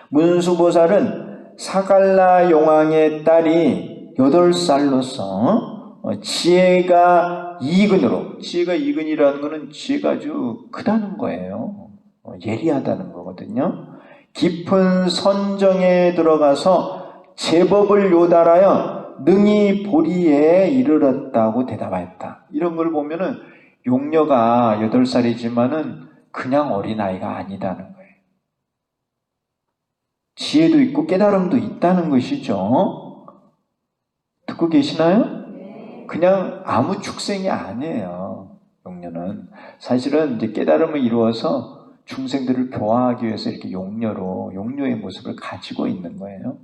문수보살은 사갈라 용왕의 딸이 8살로서 지혜가 이근이라는 것은 지혜가 아주 크다는 거예요. 예리하다는 거거든요. 깊은 선정에 들어가서 제법을 요달하여 능히 보리에 이르렀다고 대답하였다. 이런 걸 보면은 용녀가 8살이지만은 그냥 어린아이가 아니다는 거예요. 지혜도 있고 깨달음도 있다는 것이죠. 듣고 계시나요? 그냥 아무 축생이 아니에요. 용녀는 사실은 이제 깨달음을 이루어서 중생들을 교화하기 위해서 이렇게 용녀의 모습을 가지고 있는 거예요.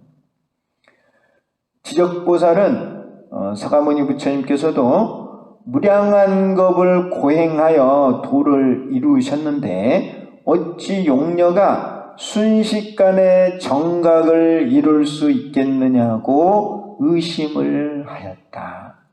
지적보살은 서가모니 부처님께서도 무량한 법을 고행하여 도를 이루셨는데 어찌 용녀가 순식간에 정각을 이룰 수 있겠느냐고 의심을 하였다.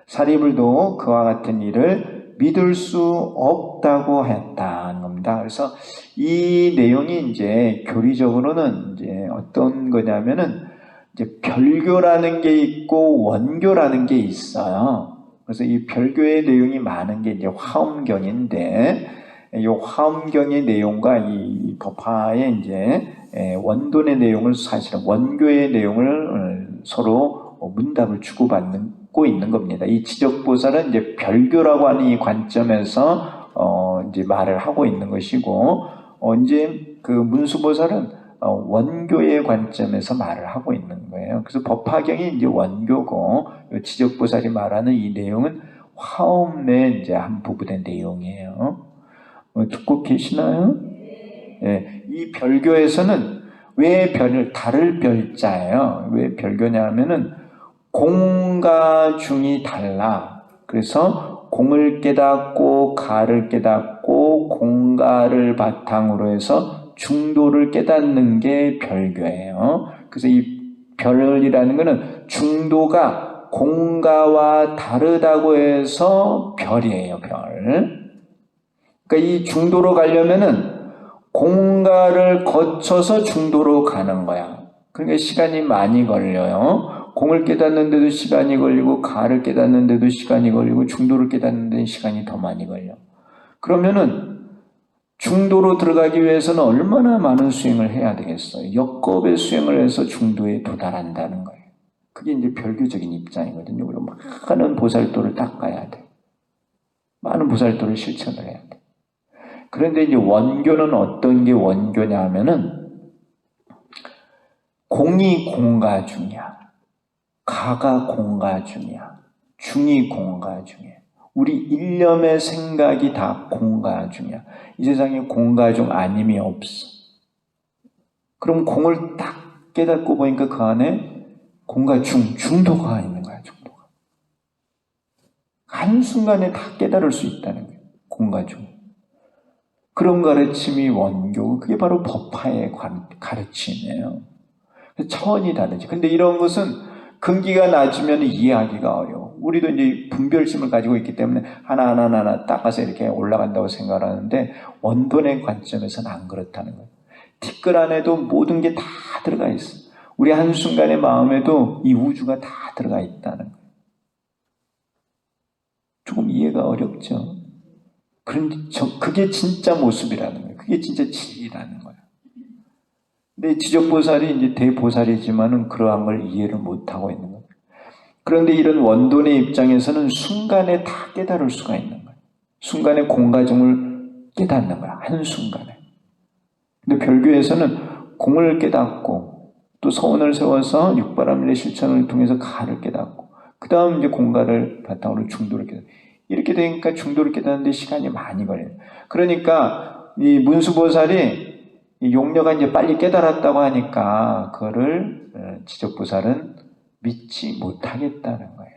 사리불도 그와 같은 일을 믿을 수 없다고 하였다는 겁니다. 그래서 이 내용이 이제 교리적으로는 이제 어떤 거냐면은 이제 별교라는 게 있고 원교라는 게 있어요. 그래서 이 별교의 내용이 많은 게 이제 화엄경인데, 이 화엄경의 내용과 이 법화의 이제 원돈의 내용을 사실은 원교의 내용을 서로 문답을 주고받고 있는 겁니다. 이 지적보살은 이제 별교라고 하는 이 관점에서 이제 말을 하고 있는 것이고, 이제 그 문수보살은 원교의 관점에서 말을 하고 있는 거예요. 그래서 법화경이 이제 원교고, 지적보살이 말하는 이 내용은 화엄의 이제 한 부분의 내용이에요. 듣고 계시나요? 예, 이 별교에서는 왜 달을 별자예요? 왜 별교냐 하면은 공과 중이 달라. 그래서 공을 깨닫고 가를 깨닫고 공가를 바탕으로 해서 중도를 깨닫는 게 별교예요. 그래서 이 별이라는 것은 중도가 공가와 다르다고 해서 별이에요, 별. 그러니까 이 중도로 가려면은 공가를 거쳐서 중도로 가는 거야. 그러니까 시간이 많이 걸려요. 공을 깨닫는데도 시간이 걸리고 가를 깨닫는데도 시간이 걸리고 중도를 깨닫는 데는 시간이 더 많이 걸려. 그러면은 중도로 들어가기 위해서는 얼마나 많은 수행을 해야 되겠어요? 역겁의 수행을 해서 중도에 도달한다는 거예요. 그게 이제 별교적인 입장이거든요. 우리가 많은 보살도를 닦아야 돼. 많은 보살도를 실천을 해야 돼. 그런데 이제 원교는 어떤 게 원교냐 하면은 공이 공가 중이야. 가가 공가 중이야. 중이 공가 중이야. 우리 일념의 생각이 다 공가 중이야. 이 세상에 공가 중 아님이 없어. 그럼 공을 딱 깨닫고 보니까 그 안에 공가 중도가 있는 거야. 중도가. 한순간에 다 깨달을 수 있다는 거야. 공가 중. 그런 가르침이 원교, 그게 바로 법화의 가르침이에요. 차원이 다르지. 근데 이런 것은 근기가 낮으면 이해하기가 어려워. 우리도 이제 분별심을 가지고 있기 때문에 하나하나 닦아서 이렇게 올라간다고 생각하는데 원본의 관점에서는 안 그렇다는 거예요. 티끌 안에도 모든 게 다 들어가 있어. 우리 한순간의 마음에도 이 우주가 다 들어가 있다는 거예요. 조금 이해가 어렵죠? 그런데 그게 진짜 모습이라는 거예요. 그게 진짜 진리라는 거예요. 근데 지적보살이 이제 대보살이지만은 그러한 걸 이해를 못하고 있는 거예요. 그런데 이런 원돈의 입장에서는 순간에 다 깨달을 수가 있는 거예요. 순간에 공가중을 깨닫는 거야. 한순간에. 근데 별교에서는 공을 깨닫고 또 서원을 세워서 육바람일의 실천을 통해서 가를 깨닫고 그 다음 이제 공가를 바탕으로 중도를 깨닫고 이렇게 되니까 중도를 깨닫는데 시간이 많이 걸려요. 그러니까 이 문수보살이 이 용녀가 이제 빨리 깨달았다고 하니까 그거를 지적보살은 믿지 못하겠다는 거예요.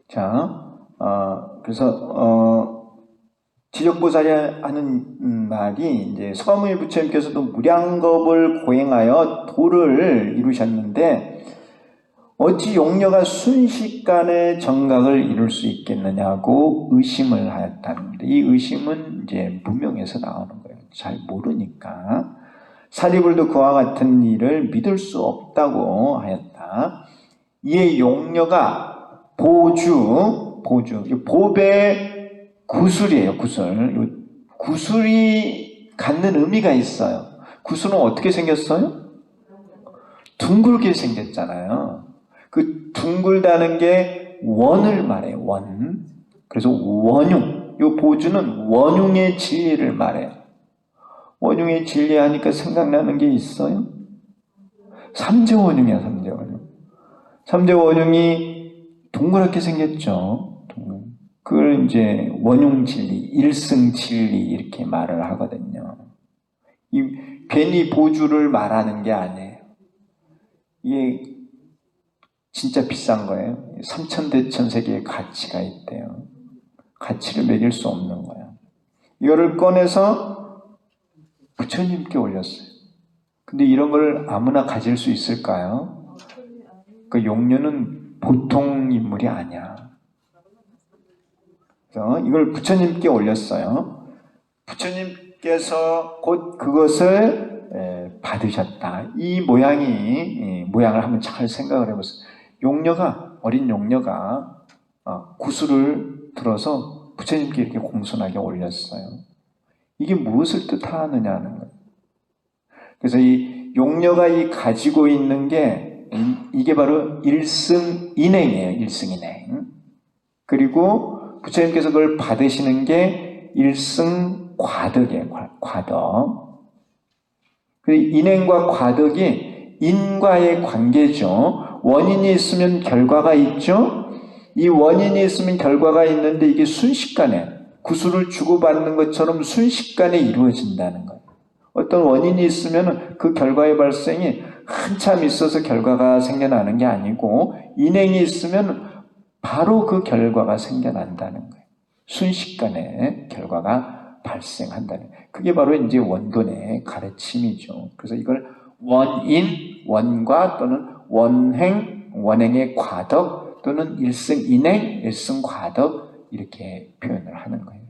자, 그래서 지적보살이 하는 말이 이제 서가모니 부처님께서도 무량겁을 고행하여 도를 이루셨는데 어찌 용녀가 순식간에 정각을 이룰 수 있겠느냐고 의심을 하였다는 겁니다. 이 의심은 이제 무명에서 나오는 거예요. 잘 모르니까. 사리불도 그와 같은 일을 믿을 수 없다고 하였다. 이에 용녀가 보배 구슬이에요. 구슬이 갖는 의미가 있어요. 구슬은 어떻게 생겼어요? 둥글게 생겼잖아요. 그 둥글다는 게 원을 말해요. 원. 그래서 원융. 이 보주는 원융의 진리를 말해요. 원융의 진리 하니까 생각나는 게 있어요? 삼재원융이야. 삼재원융이 동그랗게 생겼죠. 그걸 이제 원융 진리, 일승 진리 이렇게 말을 하거든요. 괜히 보주를 말하는 게 아니에요. 이게 진짜 비싼 거예요. 삼천대천세계의 가치가 있대요. 가치를 매길 수 없는 거예요. 이거를 꺼내서 부처님께 올렸어요. 근데 이런 걸 아무나 가질 수 있을까요? 그 용녀는 보통 인물이 아니야. 그래서 이걸 부처님께 올렸어요. 부처님께서 곧 그것을 받으셨다. 이 모양을 한번 잘 생각을 해보세요. 어린 용녀가 구슬을 들어서 부처님께 이렇게 공손하게 올렸어요. 이게 무엇을 뜻하느냐는 거예요. 그래서 이 용녀가 가지고 있는 게 이게 바로 일승인행이에요. 일승인행. 그리고 부처님께서 그걸 받으시는 게 일승과덕이에요. 과덕. 그리고 인행과 과덕이 인과의 관계죠. 원인이 있으면 결과가 있죠. 이 원인이 있으면 결과가 있는데 이게 순식간에 구슬을 주고받는 것처럼 순식간에 이루어진다는 거예요. 어떤 원인이 있으면 그 결과의 발생이 한참 있어서 결과가 생겨나는 게 아니고 인행이 있으면 바로 그 결과가 생겨난다는 거예요. 순식간에 결과가 발생한다는 거예요. 그게 바로 이제 원본의 가르침이죠. 그래서 이걸 원인, 원과 또는 원행, 원행의 과덕 또는 일승인행, 일승과덕 이렇게 표현을 하는 거예요.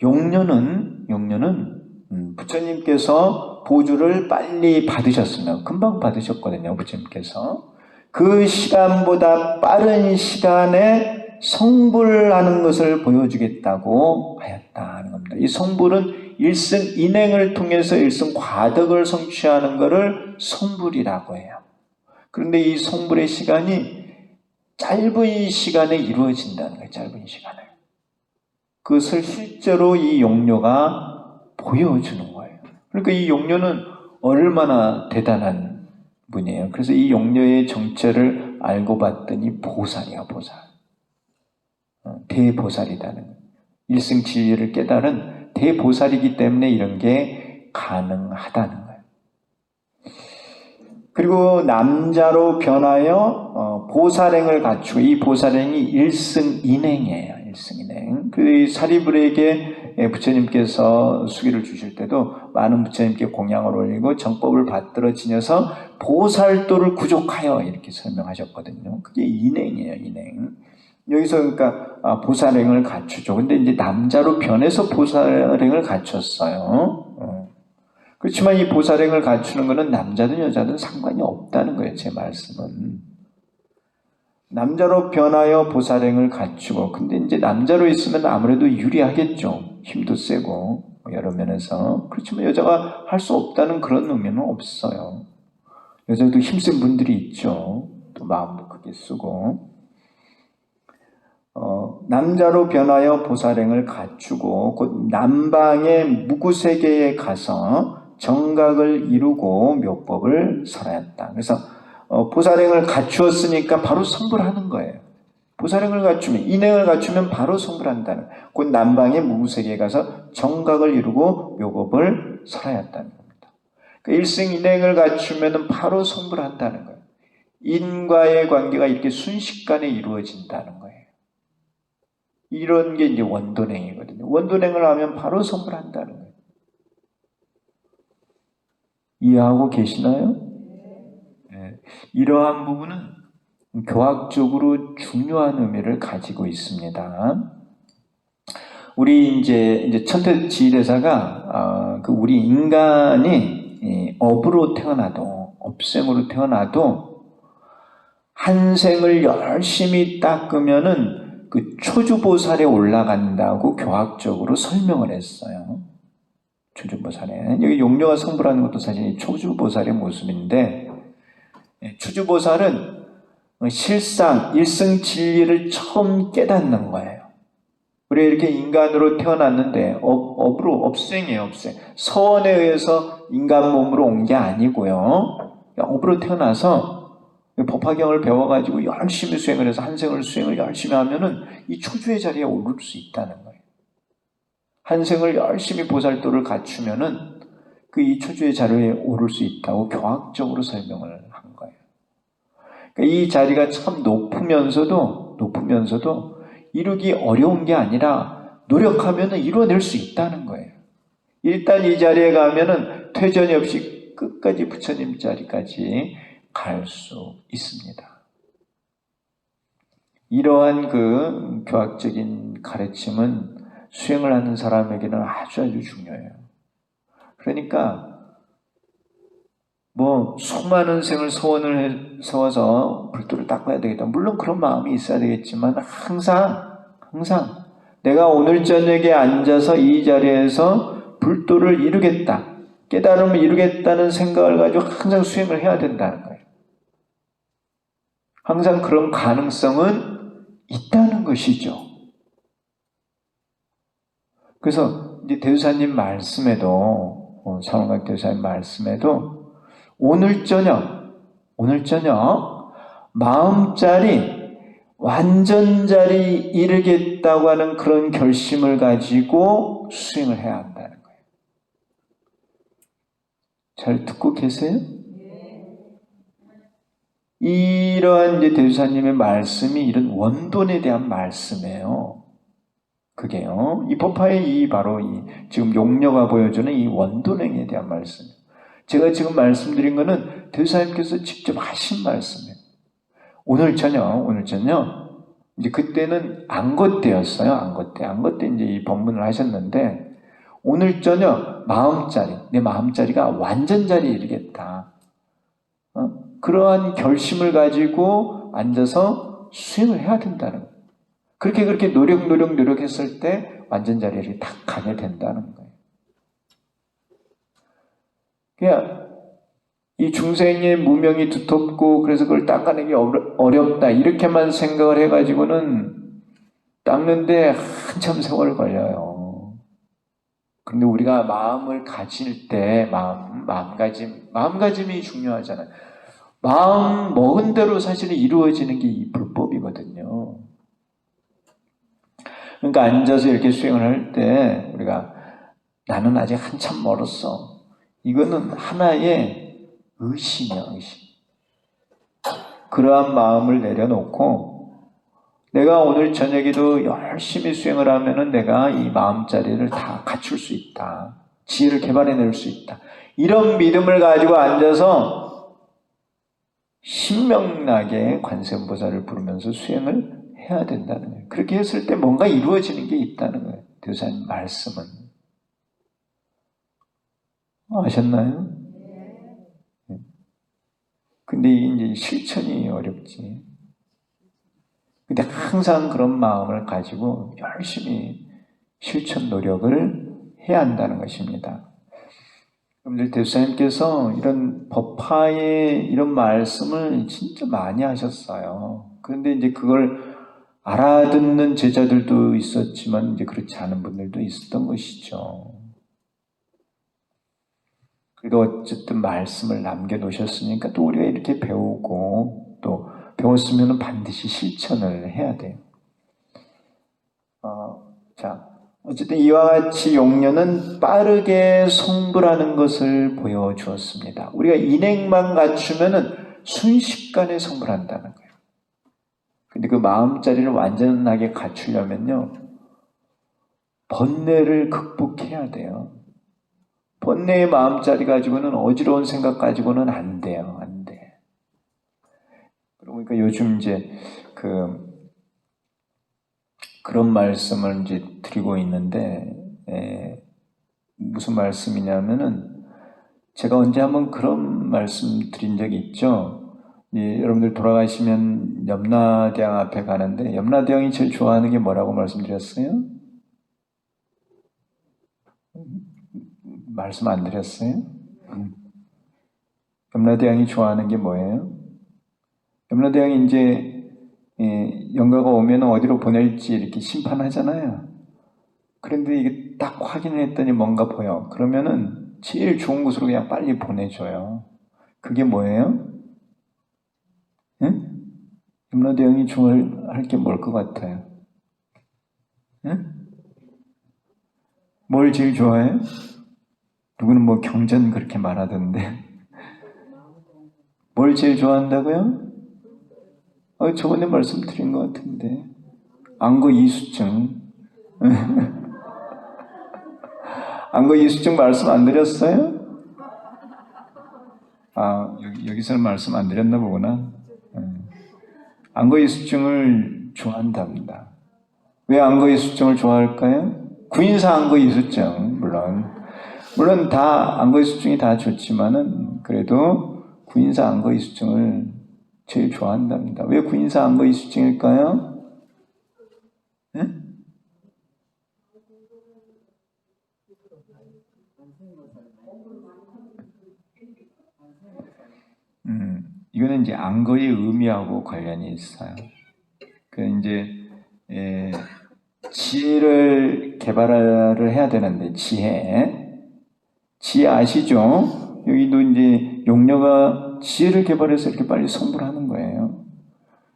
용녀는 부처님께서 보주를 빨리 받으셨으면 금방 받으셨거든요. 부처님께서 그 시간보다 빠른 시간에 성불하는 것을 보여주겠다고 하였다는 겁니다. 이 성불은 일승인행을 통해서 일승과덕을 성취하는 것을 성불이라고 해요. 그런데 이 성불의 시간이 짧은 시간에 이루어진다는 거예요. 짧은 시간에. 그것을 실제로 이 용녀가 보여주는 거예요. 그러니까 이 용녀는 얼마나 대단한 분이에요. 그래서 이 용녀의 정체를 알고 봤더니 보살이야, 보살. 대보살이다는 거예요. 일승진리를 깨달은 대보살이기 때문에 이런 게 가능하다는 거예요. 그리고 남자로 변하여 보살행을 갖추고 이 보살행이 일승인행이에요. 일승인행. 그 사리불에게 부처님께서 수기를 주실 때도 많은 부처님께 공양을 올리고 정법을 받들어 지녀서 보살도를 구족하여 이렇게 설명하셨거든요. 그게 인행이에요. 인행. 여기서 그러니까 보살행을 갖추죠. 근데 이제 남자로 변해서 보살행을 갖췄어요. 그렇지만 이 보살행을 갖추는 것은 남자든 여자든 상관이 없다는 거예요. 제 말씀은. 남자로 변하여 보살행을 갖추고, 근데 이제 남자로 있으면 아무래도 유리하겠죠. 힘도 세고 여러 면에서. 그렇지만 여자가 할 수 없다는 그런 의미는 없어요. 여자도 힘센 분들이 있죠. 또 마음도 크게 쓰고. 남자로 변하여 보살행을 갖추고 곧 남방의 무구세계에 가서 정각을 이루고 묘법을 설하였다. 그래서 보살행을 갖추었으니까 바로 성불하는 거예요. 보살행을 갖추면, 인행을 갖추면 바로 성불한다는 거예요. 곧 남방의 무구세계에 가서 정각을 이루고 묘법을 설하였다는 겁니다. 그러니까 일승인행을 갖추면 바로 성불한다는 거예요. 인과의 관계가 이렇게 순식간에 이루어진다는 거예요. 이런 게 이제 원돈행이거든요. 원돈행을 하면 바로 성불한다는 거예요. 이해하고 계시나요? 네. 이러한 부분은 교학적으로 중요한 의미를 가지고 있습니다. 우리 이제 천태 지휘대사가 우리 인간이 업으로 태어나도, 업생으로 태어나도 한 생을 열심히 닦으면은 그 초주보살에 올라간다고 교학적으로 설명을 했어요. 초주보살에. 여기 용녀가 성불하는 것도 사실 초주보살의 모습인데, 초주보살은 실상 일승진리를 처음 깨닫는 거예요. 우리가 이렇게 인간으로 태어났는데 업으로 업생이에요. 업생. 서원에 의해서 인간 몸으로 온 게 아니고요. 업으로 태어나서 법화경을 배워가지고 열심히 수행을 해서 한 생을 수행을 열심히 하면은 이 초주의 자리에 오를 수 있다는 거예요. 한 생을 열심히 보살도를 갖추면은 그 이 초주의 자리에 오를 수 있다고 교학적으로 설명을 한 거예요. 그러니까 이 자리가 참 높으면서도 이루기 어려운 게 아니라 노력하면은 이루어낼 수 있다는 거예요. 일단 이 자리에 가면은 퇴전이 없이 끝까지 부처님 자리까지 갈 수 있습니다. 이러한 그 교학적인 가르침은 수행을 하는 사람에게는 아주 중요해요. 그러니까 뭐 수많은 생을 소원을 세워서 불도를 닦아야 되겠다. 물론 그런 마음이 있어야 되겠지만 항상 내가 오늘 저녁에 앉아서 이 자리에서 불도를 이루겠다. 깨달음을 이루겠다는 생각을 가지고 항상 수행을 해야 된다는 거예요. 항상 그런 가능성은 있다는 것이죠. 그래서 이제 대주사님 말씀에도, 사원각 대주사님 말씀에도 오늘 저녁 마음자리 완전자리 이르겠다고 하는 그런 결심을 가지고 수행을 해야 한다는 거예요. 잘 듣고 계세요? 이러한 이제 대주사님의 말씀이 이런 원돈에 대한 말씀이에요. 그게요. 이 법화의 바로 지금 용녀가 보여주는 이 원돈행에 대한 말씀. 제가 지금 말씀드린 거는 대주사님께서 직접 하신 말씀이에요. 오늘 저녁, 이제 그때는 안거 때였어요. 안거 때 이제 이 법문을 하셨는데, 오늘 저녁 마음자리, 내 마음자리가 완전자리에 이르겠다. 그러한 결심을 가지고 앉아서 수행을 해야 된다는 거예요. 그렇게 노력했을 때 완전자리를 딱 가게 된다는 거예요. 그냥 이 중생의 무명이 두텁고 그래서 그걸 닦아내기 어렵다 이렇게만 생각을 해가지고는 닦는데 한참 세월 걸려요. 그런데 우리가 마음을 가질 때 마음가짐이 중요하잖아요. 마음 먹은 대로 사실은 이루어지는 게 이 불법이거든요. 그러니까 앉아서 이렇게 수행을 할 때 우리가 나는 아직 한참 멀었어. 이거는 하나의 의심이야, 의심. 그러한 마음을 내려놓고 내가 오늘 저녁에도 열심히 수행을 하면은 내가 이 마음자리를 다 갖출 수 있다. 지혜를 개발해낼 수 있다. 이런 믿음을 가지고 앉아서 신명나게 관세음보살을 부르면서 수행을 해야 된다는 거예요. 그렇게 했을 때 뭔가 이루어지는 게 있다는 거예요. 대주사님 말씀은. 아셨나요? 근데 이제 실천이 어렵지. 근데 항상 그런 마음을 가지고 열심히 실천 노력을 해야 한다는 것입니다. 여러분들 대주사님께서 이런 법화의 이런 말씀을 진짜 많이 하셨어요. 그런데 이제 그걸 알아듣는 제자들도 있었지만 이제 그렇지 않은 분들도 있었던 것이죠. 그래도 어쨌든 말씀을 남겨놓으셨으니까 또 우리가 이렇게 배우고 또 배웠으면 반드시 실천을 해야 돼요. 어쨌든 이와 같이 용녀는 빠르게 성불하는 것을 보여주었습니다. 우리가 인행만 갖추면은 순식간에 성불한다는 거예요. 근데 그 마음자리를 완전하게 갖추려면요, 번뇌를 극복해야 돼요. 번뇌의 마음자리 가지고는 어지러운 생각 가지고는 안 돼요. 안 돼. 그러니까 요즘 이제 그런 말씀을 이제 드리고 있는데, 무슨 말씀이냐면은, 제가 언제 한번 그런 말씀 드린 적이 있죠. 여러분들 돌아가시면 염라대왕 앞에 가는데, 염라대왕이 제일 좋아하는 게 뭐라고 말씀드렸어요? 말씀 안 드렸어요? 염라대왕이 좋아하는 게 뭐예요? 염라대왕이 이제 영가가 오면 어디로 보낼지 이렇게 심판하잖아요. 그런데 이게 딱 확인을 했더니 뭔가 보여. 그러면은 제일 좋은 곳으로 그냥 빨리 보내줘요. 그게 뭐예요? 응? 염라대왕이 좋아할 게 뭘 것 같아요? 응? 뭘 제일 좋아해요? 누구는 뭐 경전 그렇게 말하던데. 뭘 제일 좋아한다고요? 저번에 말씀드린 것 같은데. 안거 이수증. 안거 이수증 말씀 안 드렸어요? 여기서는 말씀 안 드렸나 보구나. 안거 이수증을 좋아한답니다. 왜 안거 이수증을 좋아할까요? 구인사 안거 이수증, 물론 다 안거 이수증이 다 좋지만은 그래도 구인사 안거이수증을 제일 좋아한답니다. 왜 구인사 안거이수증일까요? 네? 이거는 이제 안거의 의미하고 관련이 있어요. 그 이제 지혜를 개발을 해야 되는데 지혜 아시죠? 여기도 이제 용녀가 지혜를 개발해서 이렇게 빨리 성불 하는 거예요.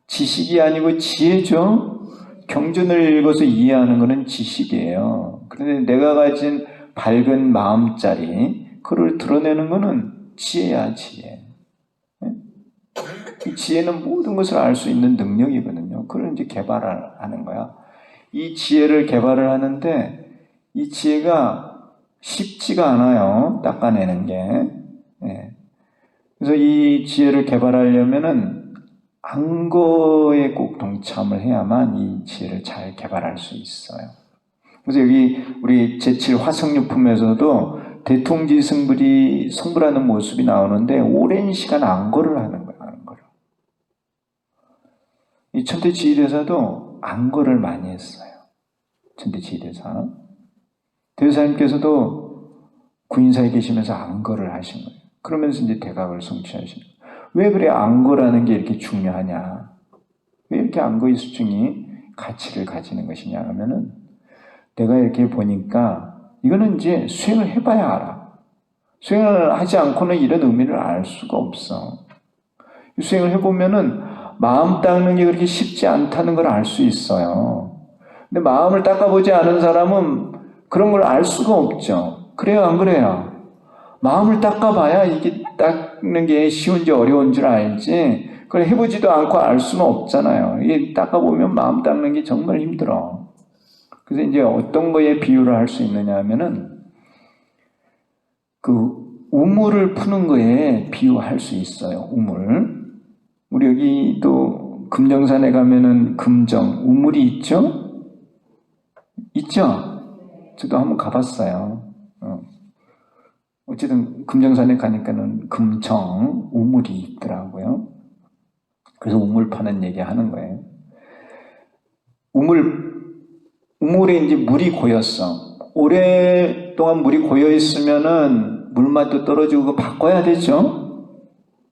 지식이 아니고 지혜죠. 경전을 읽어서 이해하는 것은 지식이에요. 그런데 내가 가진 밝은 마음짜리 그걸 드러내는 것은 지혜야, 지혜. 이 지혜는 모든 것을 알 수 있는 능력이거든요. 그걸 이제 개발하는 거야. 이 지혜를 개발을 하는데 이 지혜가 쉽지가 않아요. 닦아내는 게. 그래서 이 지혜를 개발하려면은 안거에 꼭 동참을 해야만 이 지혜를 잘 개발할 수 있어요. 그래서 여기 우리 제7 화성유품에서도 대통지 성불이 성불하는 모습이 나오는데 오랜 시간 안거를 하는 거예요. 안거를. 이 천대지휘대사도 안거를 많이 했어요. 천대지휘대사. 대사님께서도 구인사에 계시면서 안거를 하신 거예요. 그러면서 이제 대각을 성취하신 거예요. 왜 그래 안거라는 게 이렇게 중요하냐? 왜 이렇게 안거의 수증이 가치를 가지는 것이냐 하면은 내가 이렇게 보니까 이거는 이제 수행을 해봐야 알아. 수행을 하지 않고는 이런 의미를 알 수가 없어. 수행을 해보면은 마음 닦는 게 그렇게 쉽지 않다는 걸 알 수 있어요. 근데 마음을 닦아보지 않은 사람은 그런 걸 알 수가 없죠. 그래요, 안 그래요? 마음을 닦아봐야 이게 닦는 게 쉬운지 어려운 줄 알지, 그걸 해보지도 않고 알 수는 없잖아요. 이게 닦아보면 마음 닦는 게 정말 힘들어. 그래서 이제 어떤 거에 비유를 할 수 있느냐 하면은 그 우물을 푸는 거에 비유할 수 있어요. 우물. 우리 여기 또 금정산에 가면은 금정, 우물이 있죠? 있죠? 저도 한번 가봤어요. 어쨌든 금정산에 가니까는 금정, 우물이 있더라고요. 그래서 우물 파는 얘기 하는 거예요. 우물에 이제 물이 고였어. 오랫동안 물이 고여 있으면은 물맛도 떨어지고 그거 바꿔야 되죠?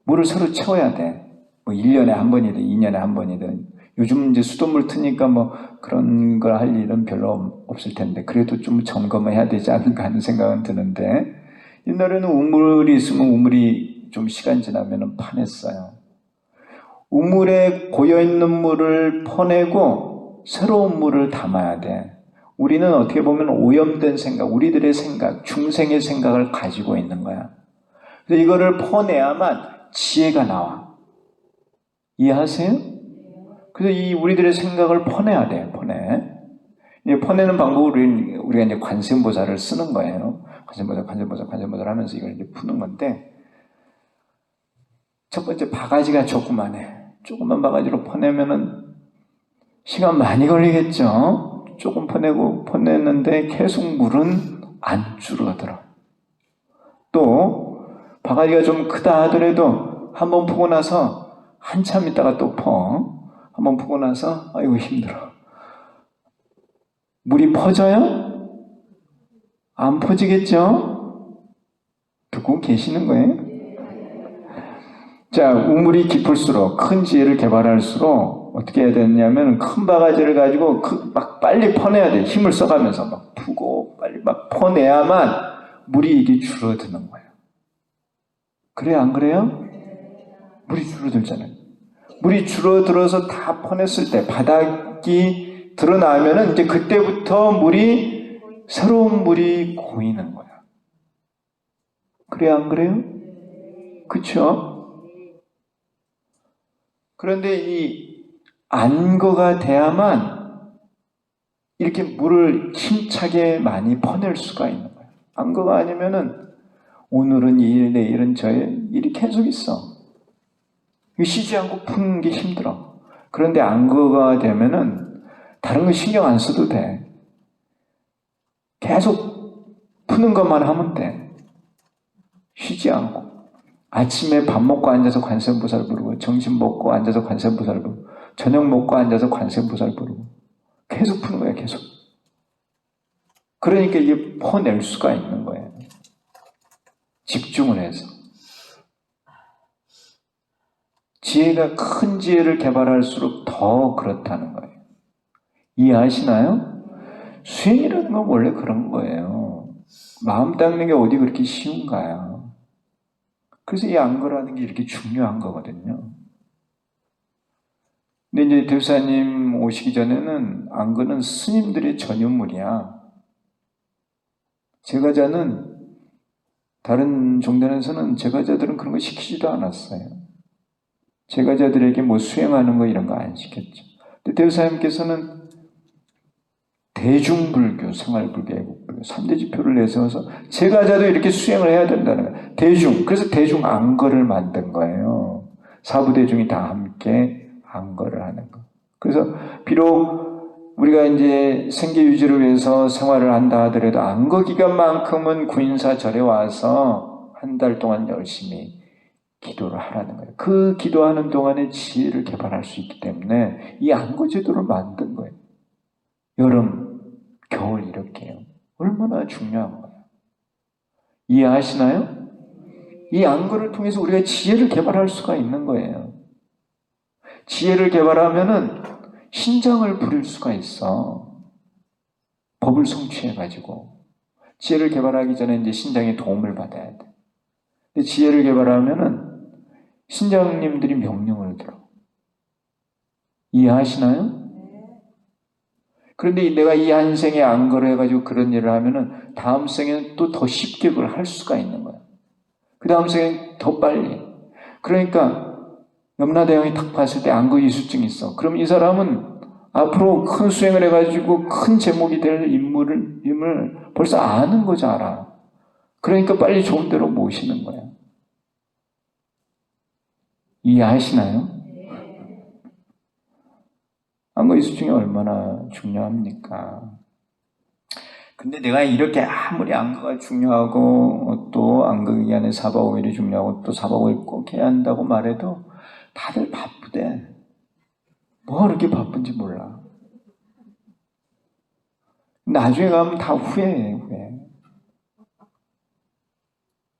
물을 새로 채워야 돼. 뭐 1년에 한 번이든 2년에 한 번이든. 요즘 이제 수돗물 트니까 뭐 그런 걸 할 일은 별로 없을 텐데 그래도 좀 점검을 해야 되지 않을까 하는 생각은 드는데, 옛날에는 우물이 있으면 우물이 좀 시간 지나면 파냈어요. 우물에 고여있는 물을 퍼내고 새로운 물을 담아야 돼. 우리는 어떻게 보면 오염된 생각, 우리들의 생각, 중생의 생각을 가지고 있는 거야. 그래서 이거를 퍼내야만 지혜가 나와. 이해하세요? 그래서 이 우리들의 생각을 퍼내야 돼, 퍼내는 방법을 우리가 이제 관세음보살을 쓰는 거예요. 관세음보살 하면서 이걸 이제 푸는 건데, 첫 번째 바가지가 조그만해. 조그만 바가지로 퍼내면은 시간 많이 걸리겠죠? 조금 퍼내는데 계속 물은 안 줄어들어. 또 바가지가 좀 크다 하더라도 한번 푸고 나서 한참 있다가 또 퍼. 한번 푸고 나서 아이고 힘들어. 물이 퍼져요? 안 퍼지겠죠? 듣고 계시는 거예요? 자, 우물이 깊을수록 큰 지혜를 개발할수록 어떻게 해야 되냐면 큰 바가지를 가지고 막 빨리 퍼내야 돼. 힘을 써가면서 막 푸고 빨리 막 퍼내야만 물이 이게 줄어드는 거예요. 그래요, 안 그래요? 물이 줄어들잖아요. 물이 줄어들어서 다 퍼냈을 때 바닥이 드러나면은 이제 그때부터 새로운 물이 고이는 거야. 그래요, 안 그래요? 그쵸? 그런데 이 안거가 돼야만 이렇게 물을 힘차게 많이 퍼낼 수가 있는 거예요. 안거가 아니면은 오늘은 이 일, 내일은 저 일이 계속 있어. 쉬지 않고 푸는 게 힘들어. 그런데 안거가 되면은 다른 거 신경 안 써도 돼. 계속 푸는 것만 하면 돼. 쉬지 않고. 아침에 밥 먹고 앉아서 관세음보살 부르고, 점심 먹고 앉아서 관세음보살 부르고, 저녁 먹고 앉아서 관세음보살 부르고, 계속 푸는 거예요, 계속. 그러니까 이게 퍼낼 수가 있는 거예요. 집중을 해서. 지혜가 큰 지혜를 개발할수록 더 그렇다는 거예요. 이해하시나요? 수행이라는 건 원래 그런 거예요. 마음 닦는 게 어디 그렇게 쉬운가요? 그래서 이 안거라는 게 이렇게 중요한 거거든요. 근데 이제 대우사님 오시기 전에는 안거는 스님들의 전유물이야. 제가자는 다른 종단에서는 제가자들은 그런 거 시키지도 않았어요. 제가자들에게 뭐 수행하는 거 이런 거 안 시켰죠. 근데 대우사님께서는 대중불교, 생활불교, 애국불교 3대 지표를 내세워서 제가자도 이렇게 수행을 해야 된다는 거예요. 대중, 그래서 대중 안거를 만든 거예요. 사부대중이 다 함께 안거를 하는 거. 그래서 비록 우리가 이제 생계 유지를 위해서 생활을 한다 하더라도 안거 기간만큼은 구인사 절에 와서 한 달 동안 열심히 기도를 하라는 거예요. 그 기도하는 동안에 지혜를 개발할 수 있기 때문에 이 안거 제도를 만든 거예요. 여름, 겨울 이렇게요. 얼마나 중요한 거예요. 이해하시나요? 이 안거를 통해서 우리가 지혜를 개발할 수가 있는 거예요. 지혜를 개발하면은 신장을 부릴 수가 있어. 법을 성취해가지고. 지혜를 개발하기 전에 이제 신장의 도움을 받아야 돼. 근데 지혜를 개발하면은 신장님들이 명령을 들어. 이해하시나요? 그런데 내가 이 한 생에 안거를 해가지고 그런 일을 하면은 다음 생에는 또 더 쉽게 그걸 할 수가 있는 거야. 그 다음 생에는 더 빨리. 그러니까 염라대왕이 딱 봤을 때 안거 이수증이 있어. 그럼 이 사람은 앞으로 큰 수행을 해가지고 큰 제목이 될 인물을 벌써 아는 거지 알아. 그러니까 빨리 좋은 데로 모시는 거야. 이해하시나요? 안거 이수증이 얼마나 중요합니까? 근데 내가 이렇게 아무리 안거가 중요하고 또 안거 기간에 4박 5일이 중요하고 또 4박 5일 꼭 해야 한다고 말해도 다들 바쁘대. 뭐가 그렇게 바쁜지 몰라. 나중에 가면 다 후회해, 후회.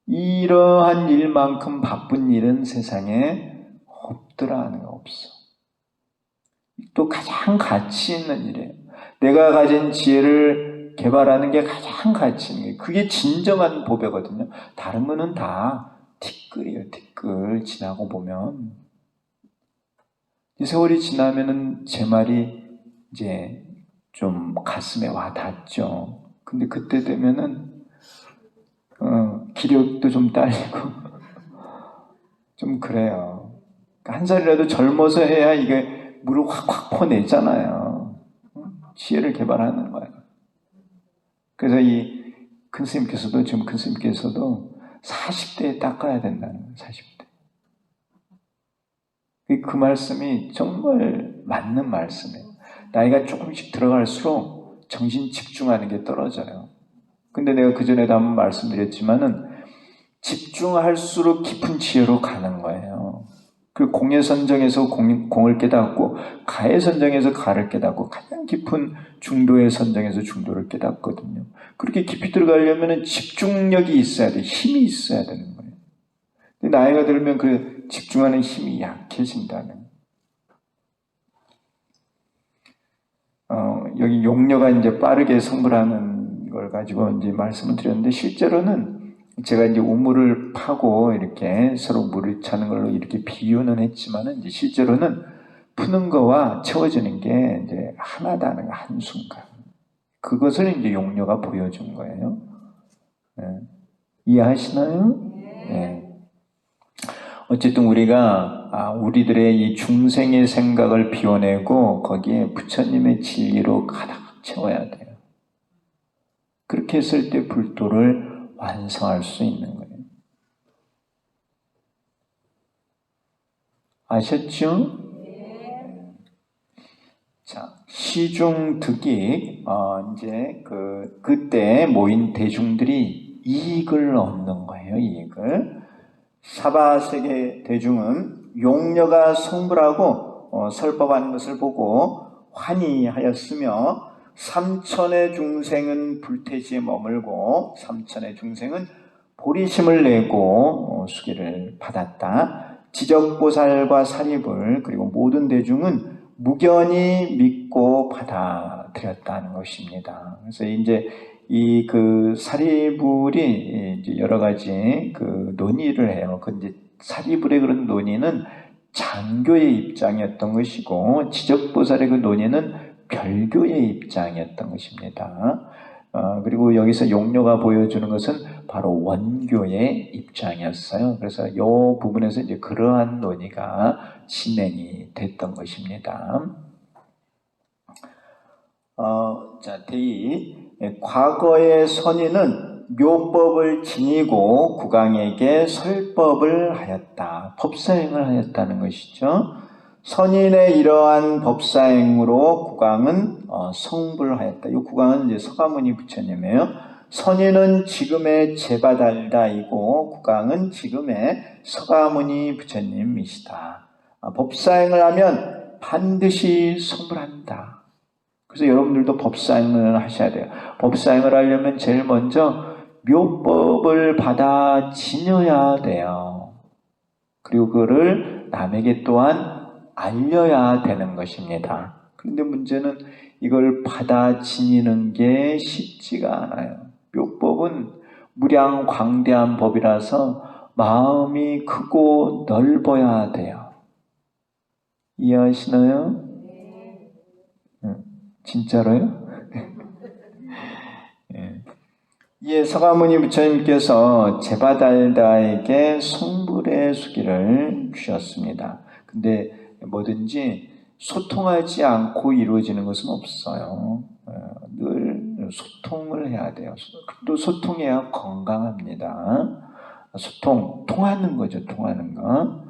이러한 일만큼 바쁜 일은 세상에 없더라 하는 거 없어. 또 가장 가치 있는 일이에요. 내가 가진 지혜를 개발하는 게 가장 가치 있는 게 그게 진정한 보배거든요. 다른 거는 다 티끌이에요. 티끌 지나고 보면 이 세월이 지나면은 제 말이 이제 좀 가슴에 와 닿죠. 근데 그때 되면은 기력도 좀 딸리고 좀 그래요. 한 살이라도 젊어서 해야 이게 물을 확확 퍼내잖아요. 지혜를 개발하는 거예요. 그래서 이 큰 스님께서도 지금 큰 스님께서도 40대에 닦아야 된다는 거예요. 40대. 그 말씀이 정말 맞는 말씀이에요. 나이가 조금씩 들어갈수록 정신 집중하는 게 떨어져요. 근데 내가 그전에도 한번 말씀드렸지만은 집중할수록 깊은 지혜로 가는 거예요. 그 공예선정에서 공을 깨닫고 가해선정에서 가를 깨닫고 가장 깊은 중도의 선정에서 중도를 깨닫거든요. 그렇게 깊이 들어가려면 집중력이 있어야 돼. 힘이 있어야 되는 거예요. 근데 나이가 들면 그 집중하는 힘이 약해진다는. 여기 용녀가 이제 빠르게 성불하는 걸 가지고 이제 말씀을 드렸는데 실제로는 제가 이제 우물을 파고 이렇게 서로 물을 차는 걸로 이렇게 비유는 했지만은 이제 실제로는 푸는 거와 채워지는 게 이제 하나다는 거, 한순간. 그것을 이제 용녀가 보여준 거예요. 네. 이해하시나요? 네. 어쨌든 우리가 우리들의 이 중생의 생각을 비워내고 거기에 부처님의 진리로 가득 채워야 돼요. 그렇게 했을 때 불도를 완성할 수 있는 거예요. 아셨죠? 자, 시중득익, 이제 그때 모인 대중들이 이익을 얻는 거예요, 이익을. 사바세계 대중은 용녀가 성불하고 설법하는 것을 보고 환희하였으며 삼천의 중생은 불태지에 머물고 삼천의 중생은 보리심을 내고 수기를 받았다. 지적보살과 사리불 그리고 모든 대중은 무견히 믿고 받아들였다는 것입니다. 그래서 이제 이 그 사리불이 이제 여러 가지 그 논의를 해요. 그 이제 사리불의 그런 논의는 장교의 입장이었던 것이고 지적보살의 그 논의는 별교의 입장이었던 것입니다. 그리고 여기서 용녀가 보여주는 것은 바로 원교의 입장이었어요. 그래서 이 부분에서 이제 그러한 논의가 진행이 됐던 것입니다. 자, 대의. 과거의 선인은 묘법을 지니고 국왕에게 설법을 하였다. 법사행을 하였다는 것이죠. 선인의 이러한 법사행으로 국왕은 성불하였다. 이 국왕은 이제 서가모니 부처님이에요. 선인은 지금의 제바달다이고 국왕은 지금의 서가모니 부처님이시다. 법사행을 하면 반드시 성불한다. 그래서 여러분들도 법사행을 하셔야 돼요. 법사행을 하려면 제일 먼저 묘법을 받아 지녀야 돼요. 그리고 그거를 남에게 또한 알려야 되는 것입니다. 그런데 문제는 이걸 받아 지니는 게 쉽지가 않아요. 묘법은 무량 광대한 법이라서 마음이 크고 넓어야 돼요. 이해하시나요? 진짜로요? 이에 서가모니 부처님께서 제바달다에게 성불의 수기를 주셨습니다. 근데 뭐든지 소통하지 않고 이루어지는 것은 없어요. 늘 소통을 해야 돼요. 또 소통해야 건강합니다. 통하는 거죠. 통하는 거.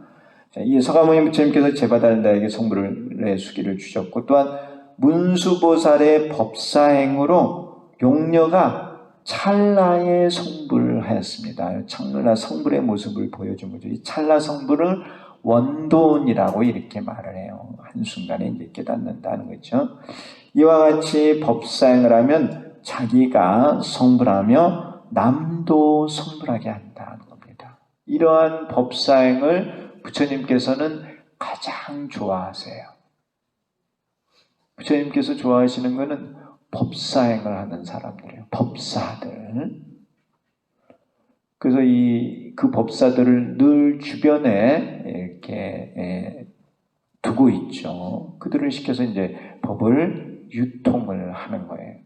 이 서가모니 부처님께서 제바달다에게 성불의 수기를 주셨고 또한 문수보살의 법사행으로 용녀가 찰나의 성불을 하였습니다. 찰나 성불의 모습을 보여준 거죠. 이 찰나 성불을 원돈이라고 이렇게 말을 해요. 한순간에 이제 깨닫는다는 거죠. 이와 같이 법사행을 하면 자기가 성불하며 남도 성불하게 한다는 겁니다. 이러한 법사행을 부처님께서는 가장 좋아하세요. 부처님께서 좋아하시는 것은 법사행을 하는 사람들이에요. 법사들. 그래서 그 법사들을 늘 주변에 이렇게 두고 있죠. 그들을 시켜서 이제 법을 유통을 하는 거예요.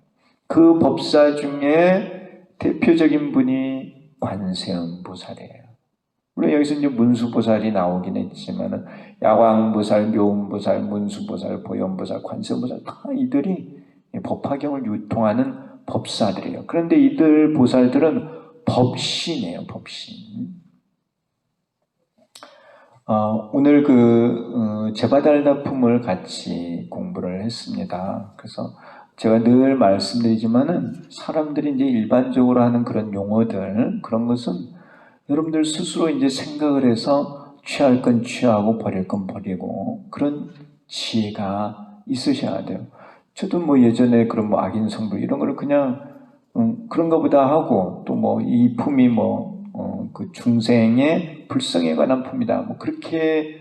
그 법사 중에 대표적인 분이 관세음보살이에요. 물론 여기서 이제 문수보살이 나오긴 했지만은 야광보살, 묘음보살, 문수보살, 보현보살, 관세음보살 다 이들이 법화경을 유통하는 법사들이에요. 그런데 이들 보살들은 법신이에요. 법신. 오늘 제바달다품을 같이 공부를 했습니다. 그래서 제가 늘 말씀드리지만은 사람들이 이제 일반적으로 하는 그런 용어들 그런 것은 여러분들 스스로 이제 생각을 해서 취할 건 취하고 버릴 건 버리고 그런 지혜가 있으셔야 돼요. 저도 뭐 예전에 그런 뭐 악인성불 이런 거를 그냥 그런가 보다 하고 또 뭐 이 품이 그 중생의 불성에 관한 품이다 뭐 그렇게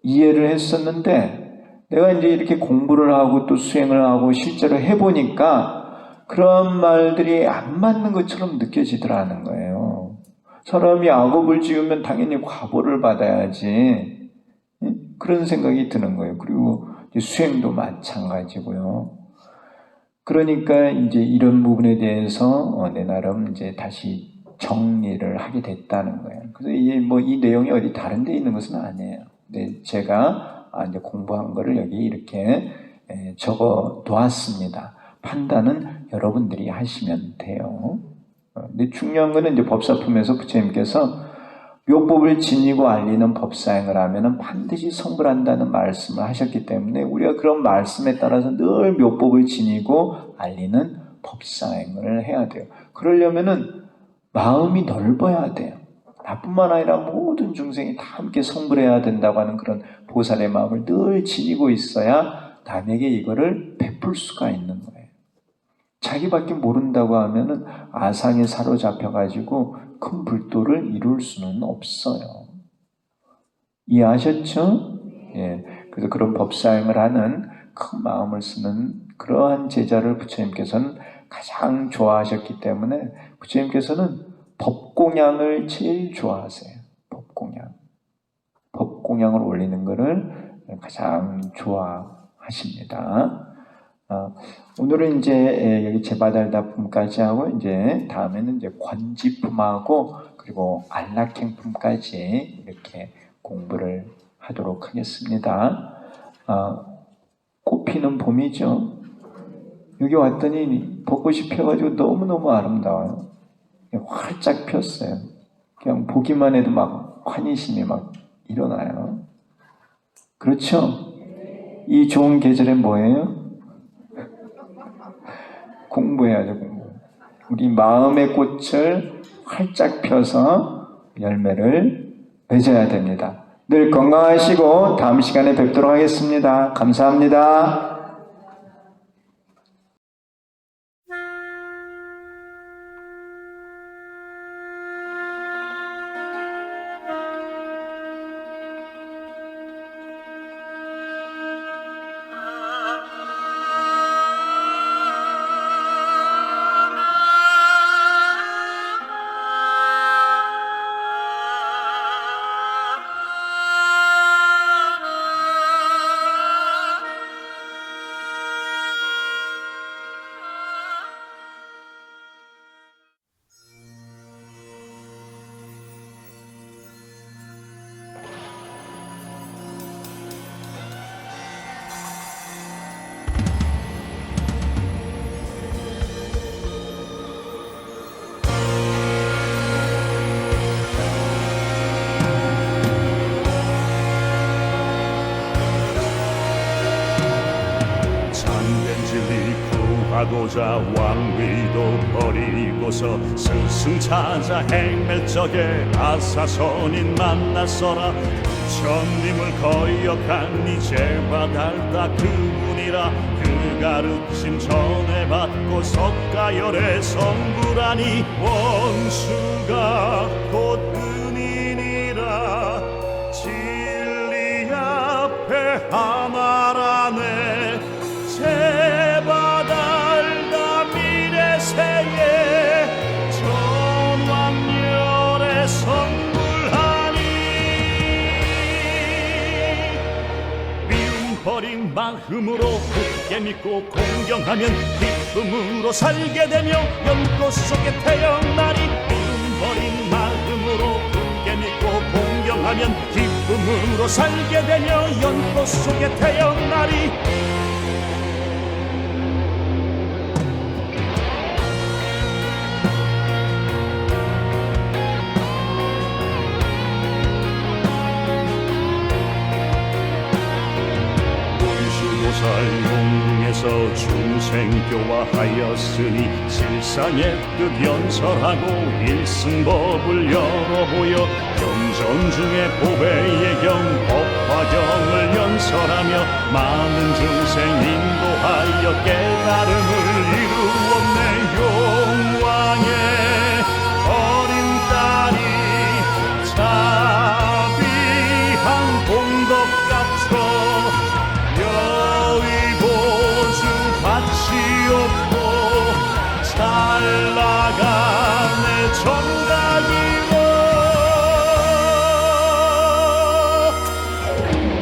이해를 했었는데 내가 이제 이렇게 공부를 하고 또 수행을 하고 실제로 해보니까 그런 말들이 안 맞는 것처럼 느껴지더라는 거예요. 사람이 악업을 지으면 당연히 과보를 받아야지 그런 생각이 드는 거예요. 그리고 수행도 마찬가지고요. 그러니까 이제 이런 부분에 대해서 내 나름 이제 다시 정리를 하게 됐다는 거예요. 그래서 이 내용이 어디 다른 데 있는 것은 아니에요. 근데 제가 이제 공부한 거를 여기 이렇게 적어 놓았습니다. 판단은 여러분들이 하시면 돼요. 근데 중요한 거는 이제 법사품에서 부처님께서 묘법을 지니고 알리는 법사행을 하면은 반드시 성불한다는 말씀을 하셨기 때문에 우리가 그런 말씀에 따라서 늘 묘법을 지니고 알리는 법사행을 해야 돼요. 그러려면은 마음이 넓어야 돼요. 나뿐만 아니라 모든 중생이 다 함께 성불해야 된다고 하는 그런 보살의 마음을 늘 지니고 있어야 남에게 이거를 베풀 수가 있는 거예요. 자기밖에 모른다고 하면은 아상에 사로잡혀가지고 큰 불도를 이룰 수는 없어요. 이해하셨죠? 예. 그래서 그런 법사행을 하는 큰 마음을 쓰는 그러한 제자를 부처님께서는 가장 좋아하셨기 때문에 부처님께서는 법공양을 제일 좋아하세요. 법공양을 올리는 것을 가장 좋아하십니다. 오늘은 이제 여기 제바달다품까지 하고 이제 다음에는 이제 관지품하고 그리고 안락행품까지 이렇게 공부를 하도록 하겠습니다. 꽃피는 봄이죠. 여기 왔더니 벚꽃이 펴가지고 너무너무 아름다워요. 활짝 폈어요. 그냥 보기만 해도 막 환희심이 막 일어나요. 그렇죠? 이 좋은 계절엔 뭐예요? 공부해야죠, 공부. 우리 마음의 꽃을 활짝 펴서 열매를 맺어야 됩니다. 늘 건강하시고 다음 시간에 뵙도록 하겠습니다. 감사합니다. 하고자 왕위도 버리고서 스승 찾아 행할 적에 아사선인 만났어라. 부처님을 거역한 이제바달다 그분이라. 그 가르침 전해받고 석가열에 성불하니 원수가 곧 은인이라. 진리 앞에 하나라네 제바달다 미래세에 전왕열에 성불하니. 미움 버린 마음으로 굳게 믿고 공경하면 기쁨으로 살게 되며 연꽃 속에 태어나리. 미움 버린 마음으로 굳게 믿고 공경하면 기쁨으로 살게 되며 연꽃 속에 태어나리. 용궁에서 중생교화하였으니 실상의 뜻 연설하고 일승법을 열어보여 경전 중에 보배예경 법화경을 연설하며 많은 중생 인도하여 깨달음을 이루었네. 용왕의 어린 딸이 자비한 공덕같어 밭이었고 잘 나가네 정각이로.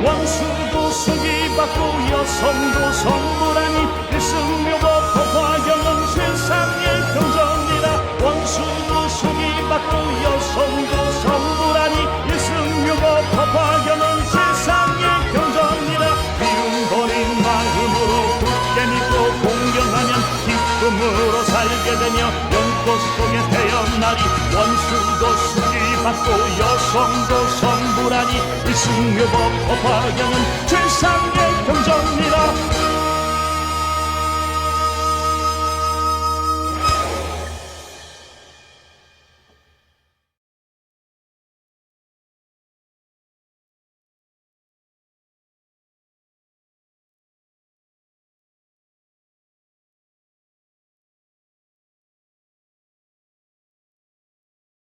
왕수도 수기받고 여성도 성불하니 일승묘법 법화경은 세상의 경전이라. 왕수도 수기받고 여성도 성불하니 일승묘법 법화경은 세상의 경전이라. 미움 버린 마음으로 믿고 공경하면 기쁨으로 살게 되며 연꽃 속에 태어나리. 원수도 수리받고 여성도 성불하니 일승묘법 법화경은 세상의 경전이라.